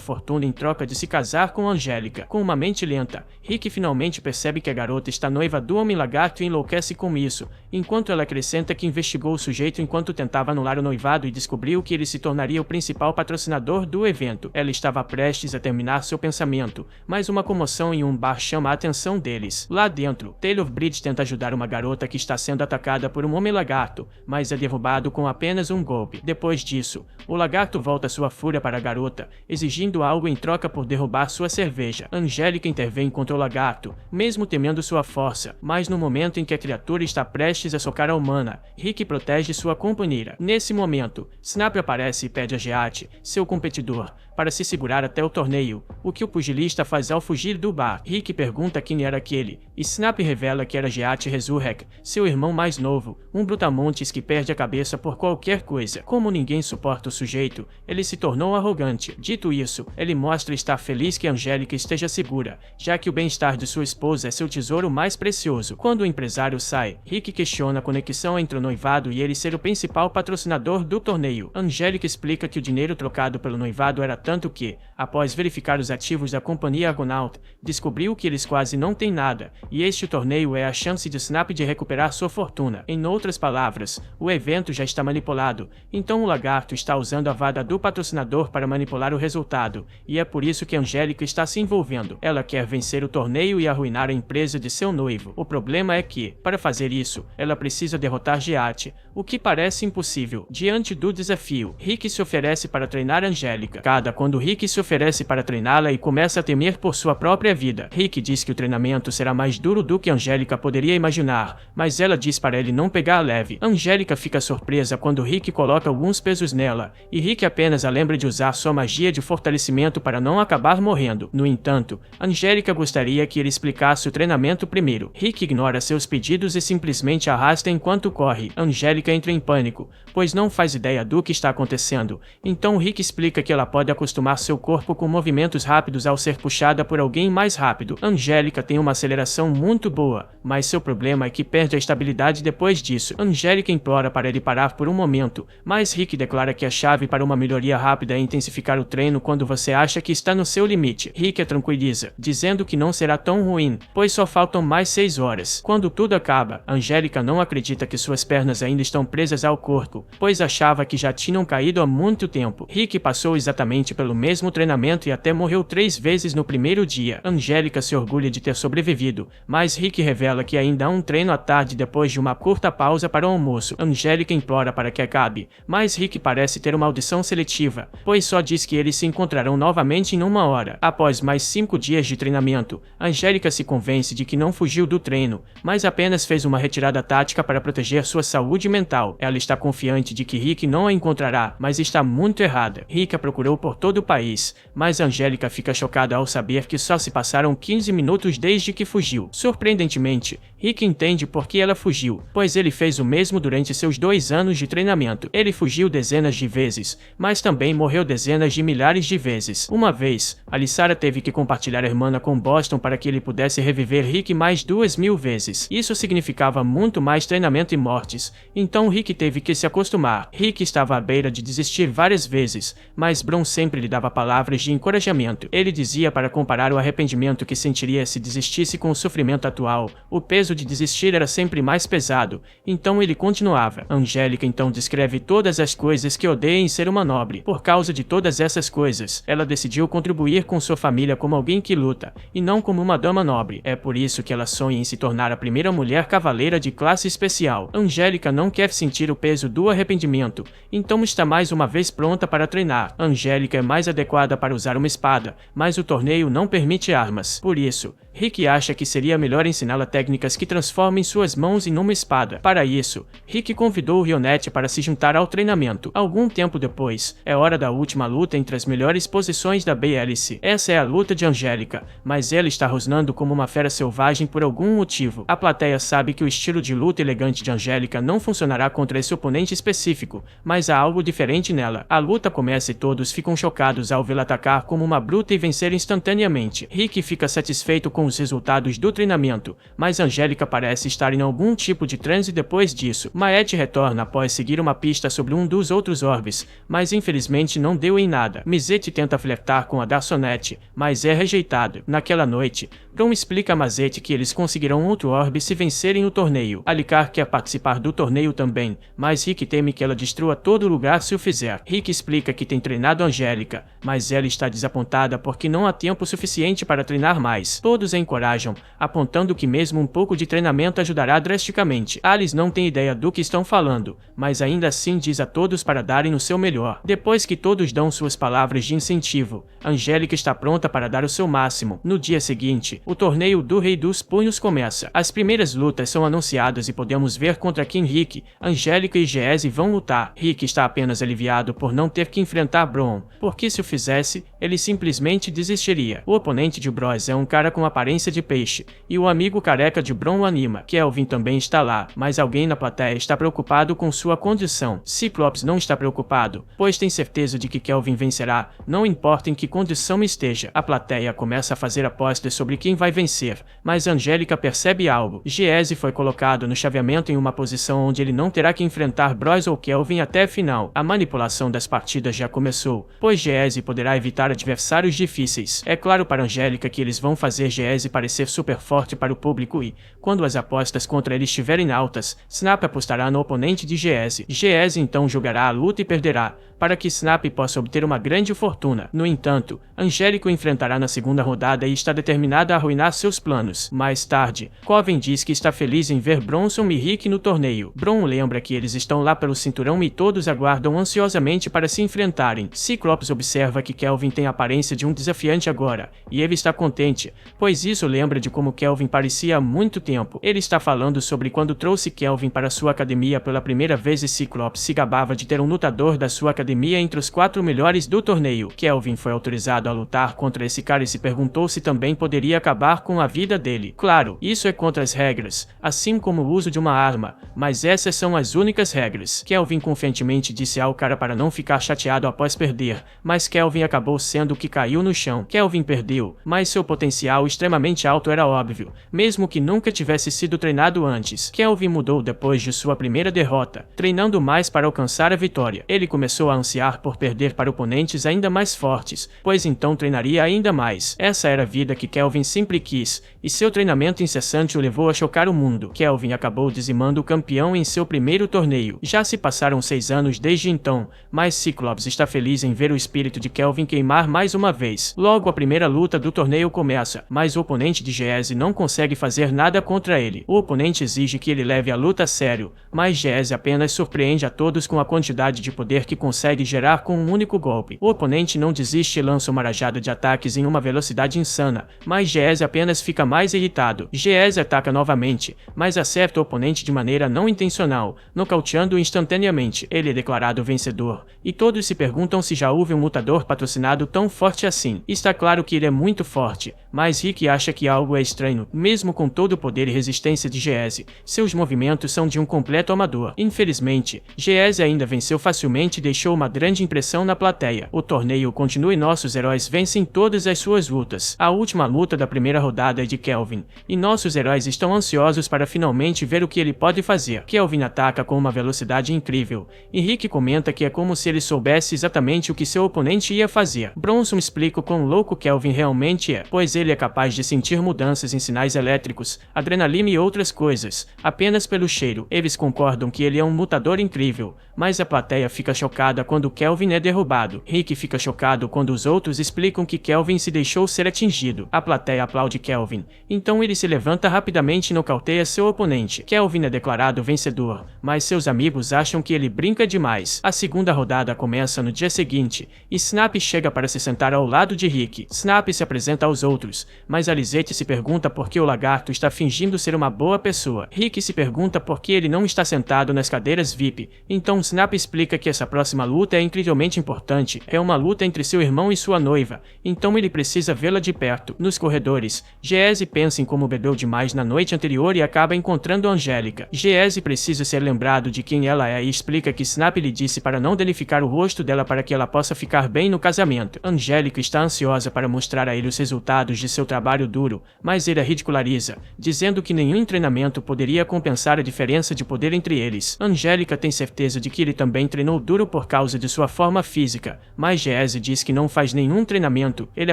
fortuna em troca de se casar com Angélica. Com uma mente lenta, Rick finalmente percebe que a garota está noiva do Homem-Lagarto e enlouquece com isso, enquanto ela acrescenta que investigou o sujeito enquanto tentava anular o noivado e descobriu que ele se tornaria o principal patrocinador do evento. Ela estava prestes a terminar seu pensamento, mas uma comoção em um bar chama a atenção deles. Lá dentro, Taylor Breeds tenta ajudar uma garota que está sendo atacada por um Homem-Lagarto, mas é derrubado com apenas um golpe. Depois disso, o lagarto volta sua fúria para a garota, exigindo algo em troca por derrubar sua cerveja. Angélica intervém contra o lagarto, mesmo temendo sua força, mas no momento em que a criatura está prestes a socar a humana, Rick protege sua companheira. Nesse momento, Snap aparece e pede a Geat, seu competidor, para se segurar até o torneio, o que o pugilista faz ao fugir do bar. Rick pergunta quem era aquele, e Snap revela que era Geat Resurrect, seu irmão mais novo, um brutamontes que perde a cabeça por qualquer coisa. Como ninguém suporta o sujeito, ele se tornou arrogante. Dito isso, ele mostra estar feliz que Angélica esteja segura, já que o bem-estar de sua esposa é seu tesouro mais precioso. Quando o empresário sai, Rick questiona a conexão entre o noivado e ele ser o principal patrocinador do torneio. Angélica explica que o dinheiro trocado pelo noivado era tanto que, após verificar os ativos da companhia Argonaut, descobriu que eles quase não têm nada, e este torneio é a chance de Snap de recuperar sua fortuna. Em outras palavras, o evento já está manipulado, então o lagarto está usando a vada do patrocinador para manipular o resultado, e é por isso que Angélica está se envolvendo. Ela quer vencer o torneio e arruinar a empresa de seu noivo. O problema é que, para fazer isso, ela precisa derrotar Geat, o que parece impossível. Diante do desafio, Rick se oferece para treinar Angélica. Cada desesperada quando Rick se oferece para treiná-la e começa a temer por sua própria vida. Rick diz que o treinamento será mais duro do que Angélica poderia imaginar, mas ela diz para ele não pegar leve. Angélica fica surpresa quando Rick coloca alguns pesos nela, e Rick apenas a lembra de usar sua magia de fortalecimento para não acabar morrendo. No entanto, Angélica gostaria que ele explicasse o treinamento primeiro. Rick ignora seus pedidos e simplesmente arrasta enquanto corre. Angélica entra em pânico, pois não faz ideia do que está acontecendo. Então Rick explica que ela pode acostumar seu corpo com movimentos rápidos ao ser puxada por alguém mais rápido. Angélica tem uma aceleração muito boa, mas seu problema é que perde a estabilidade depois disso. Angélica implora para ele parar por um momento, mas Rick declara que a chave para uma melhoria rápida é intensificar o treino quando você acha que está no seu limite. Rick a tranquiliza, dizendo que não será tão ruim, pois só faltam mais 6 horas. Quando tudo acaba, Angélica não acredita que suas pernas ainda estão presas ao corpo, pois achava que já tinham caído há muito tempo. Rick passou exatamente pelo mesmo treinamento e até morreu 3 vezes no primeiro dia. Angélica se orgulha de ter sobrevivido, mas Rick revela que ainda há um treino à tarde depois de uma curta pausa para o almoço. Angélica implora para que acabe, mas Rick parece ter uma audição seletiva, pois só diz que eles se encontrarão novamente em 1 hora. Após mais 5 dias de treinamento, Angélica se convence de que não fugiu do treino, mas apenas fez uma retirada tática para proteger sua saúde mental. Ela está confiante de que Rick não a encontrará, mas está muito errada. Rick a procurou por todo o país, mas Angélica fica chocada ao saber que só se passaram 15 minutos desde que fugiu. Surpreendentemente, Rick entende por que ela fugiu, pois ele fez o mesmo durante seus 2 anos de treinamento. Ele fugiu dezenas de vezes, mas também morreu dezenas de milhares de vezes. Uma vez, Alyssara teve que compartilhar a irmã com Boston para que ele pudesse reviver Rick mais 2.000 vezes. Isso significava muito mais treinamento e mortes, então Rick teve que se acostumar. Rick estava à beira de desistir várias vezes, mas Bron sempre lhe dava palavras de encorajamento. Ele dizia para comparar o arrependimento que sentiria se desistisse com o sofrimento atual. O peso de desistir era sempre mais pesado, então ele continuava. Angélica então descreve todas as coisas que odeia em ser uma nobre. Por causa de todas essas coisas, ela decidiu contribuir com sua família como alguém que luta, e não como uma dama nobre. É por isso que ela sonha em se tornar a primeira mulher cavaleira de classe especial. Angélica não quer sentir o peso do arrependimento, então está mais uma vez pronta para treinar. Angélica é mais adequada para usar uma espada, mas o torneio não permite armas. Por isso, Rick acha que seria melhor ensiná-la técnicas que transformem suas mãos em uma espada. Para isso, Rick convidou Rionette para se juntar ao treinamento. Algum tempo depois, é hora da última luta entre as melhores posições da BLC. Essa é a luta de Angélica, mas ela está rosnando como uma fera selvagem por algum motivo. A plateia sabe que o estilo de luta elegante de Angélica não funcionará contra esse oponente específico, mas há algo diferente nela. A luta começa e todos ficam chocados ao vê-la atacar como uma bruta e vencer instantaneamente. Rick fica satisfeito com os resultados do treinamento, mas Angélica parece estar em algum tipo de transe depois disso. Maet retorna após seguir uma pista sobre um dos outros orbes, mas infelizmente não deu em nada. Mizete tenta flertar com a Garçonete, mas é rejeitado. Naquela noite, Bron explica a Mazete que eles conseguirão outro orbe se vencerem o torneio. Alikar quer participar do torneio também, mas Rick teme que ela destrua todo o lugar se o fizer. Rick explica que tem treinado Angélica, mas ela está desapontada porque não há tempo suficiente para treinar mais. Todos a encorajam, apontando que mesmo um pouco de treinamento ajudará drasticamente. Alice não tem ideia do que estão falando, mas ainda assim diz a todos para darem o seu melhor. Depois que todos dão suas palavras de incentivo, Angélica está pronta para dar o seu máximo. No dia seguinte, o torneio do Rei dos Punhos começa. As primeiras lutas são anunciadas e podemos ver contra quem Rick, Angélica e Giese vão lutar. Rick está apenas aliviado por não ter que enfrentar Bron, porque se o fizesse, ele simplesmente desistiria. O oponente de Bros é um cara com aparência de peixe, e o amigo careca de Bron o anima. Kelvin também está lá, mas alguém na plateia está preocupado com sua condição. Cyclops não está preocupado, pois tem certeza de que Kelvin vencerá, não importa em que condição esteja. A plateia começa a fazer apostas sobre quem vai vencer, mas Angélica percebe algo. Giese foi colocado no chaveamento em uma posição onde ele não terá que enfrentar Bros ou Kelvin até a final. A manipulação das partidas já começou, pois Giese poderá evitar adversários difíceis. É claro para Angélica que eles vão fazer Giese Giese parecer super forte para o público e, quando as apostas contra ele estiverem altas, Snap apostará no oponente de Giese. Giese então jogará a luta e perderá, para que Snap possa obter uma grande fortuna. No entanto, Angélica o enfrentará na segunda rodada e está determinada a arruinar seus planos. Mais tarde, Coven diz que está feliz em ver Bronson e Rick no torneio. Bron lembra que eles estão lá pelo cinturão e todos aguardam ansiosamente para se enfrentarem. Cyclops observa que Kelvin tem a aparência de um desafiante agora, e ele está contente, pois isso lembra de como Kelvin parecia há muito tempo. Ele está falando sobre quando trouxe Kelvin para sua academia pela primeira vez e Cyclops se gabava de ter um lutador da sua academia entre os 4 melhores do torneio. Kelvin foi autorizado a lutar contra esse cara e se perguntou se também poderia acabar com a vida dele. Claro, isso é contra as regras, assim como o uso de uma arma, mas essas são as únicas regras. Kelvin confiantemente disse ao cara para não ficar chateado após perder, mas Kelvin acabou sendo o que caiu no chão. Kelvin perdeu, mas seu potencial extremamente alto era óbvio, mesmo que nunca tivesse sido treinado antes. Kelvin mudou depois de sua primeira derrota, treinando mais para alcançar a vitória. Ele começou a ansiar por perder para oponentes ainda mais fortes, pois então treinaria ainda mais. Essa era a vida que Kelvin sempre quis, e seu treinamento incessante o levou a chocar o mundo. Kelvin acabou dizimando o campeão em seu primeiro torneio. Já se passaram 6 anos desde então, mas Cyclops está feliz em ver o espírito de Kelvin queimar mais uma vez. Logo a primeira luta do torneio começa, mas o oponente de Giese não consegue fazer nada contra ele. O oponente exige que ele leve a luta a sério, mas Giese apenas surpreende a todos com a quantidade de poder que consegue gerar com um único golpe. O oponente não desiste e lança uma rajada de ataques em uma velocidade insana, mas Giese apenas fica mais irritado. Giese ataca novamente, mas acerta o oponente de maneira não intencional, nocauteando-o instantaneamente. Ele é declarado vencedor, e todos se perguntam se já houve um lutador patrocinado tão forte assim. Está claro que ele é muito forte, mas Rick acha que algo é estranho. Mesmo com todo o poder e resistência de Giese, seus movimentos são de um completo amador. Infelizmente, Giese ainda venceu facilmente e deixou uma grande impressão na plateia. O torneio continua e nossos heróis vencem todas as suas lutas. A última luta da primeira rodada é de Kelvin, e nossos heróis estão ansiosos para finalmente ver o que ele pode fazer. Kelvin ataca com uma velocidade incrível, e Rick comenta que é como se ele soubesse exatamente o que seu oponente ia fazer. Bronson explica o quão louco Kelvin realmente é, pois ele é capaz de sentir mudanças em sinais elétricos, adrenalina e outras coisas, apenas pelo cheiro. Eles concordam que ele é um lutador incrível, mas a plateia fica chocada quando Kelvin é derrubado. Rick fica chocado quando os outros explicam que Kelvin se deixou ser atingido. A plateia aplaude Kelvin, então ele se levanta rapidamente e nocauteia seu oponente. Kelvin é declarado vencedor, mas seus amigos acham que ele brinca demais. A segunda rodada começa no dia seguinte, e Snap chega para se sentar ao lado de Rick. Snap se apresenta aos outros, mas Alizete se pergunta por que o lagarto está fingindo ser uma boa pessoa. Rick se pergunta por que ele não está sentado nas cadeiras VIP, então Snap explica que essa próxima luta é incrivelmente importante. É uma luta entre seu irmão e sua noiva, então ele precisa vê-la de perto. Nos corredores, Giese pensa em como bebeu demais na noite anterior e acaba encontrando Angélica. Giese precisa ser lembrado de quem ela é e explica que Snap lhe disse para não danificar o rosto dela para que ela possa ficar bem no casamento. Angélica está ansiosa para mostrar a ele os resultados de seu trabalho duro, mas ele a ridiculariza, dizendo que nenhum treinamento poderia compensar a diferença de poder entre eles. Angélica tem certeza de que ele também treinou duro por causa de sua forma física, mas Giese diz que não faz nenhum treinamento, ele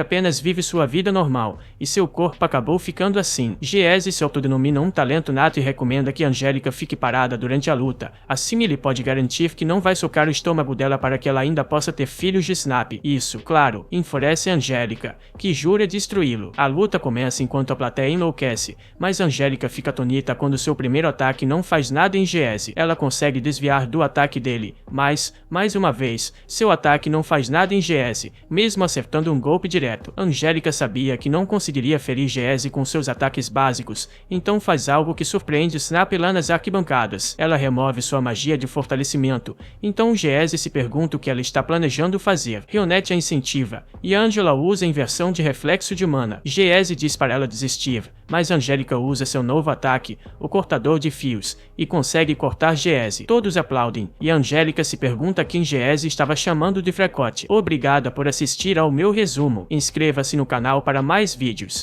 apenas vive sua vida normal, e seu corpo acabou ficando assim. Giese se autodenomina um talento nato e recomenda que Angélica fique parada durante a luta, assim ele pode garantir que não vai socar o estômago dela para que ela ainda possa ter filhos de Snap. Isso, claro, enfurece Angélica, que jura destruí-lo. A luta começa enquanto a plateia enlouquece, mas Angélica fica atonita quando seu primeiro ataque não faz nada em Giese. Ela consegue desviar do ataque dele, mas, mais uma vez, seu ataque não faz nada em Giese, mesmo acertando um golpe direto. Angélica sabia que não conseguiria ferir Giese com seus ataques básicos, então faz algo que surpreende Snap lá nas arquibancadas. Ela remove sua magia de fortalecimento, então Giese se pergunta o que ela está planejando fazer. Rionette a incentiva, e Angela usa a inversão de reflexo de mana. Giese diz para ela desistir, mas Angélica usa seu novo ataque, o cortador de fios, e consegue cortar Giese. Todos aplaudem, e Angélica se pergunta quem Giese estava chamando de fracote. Obrigada por assistir ao meu resumo. Inscreva-se no canal para mais vídeos.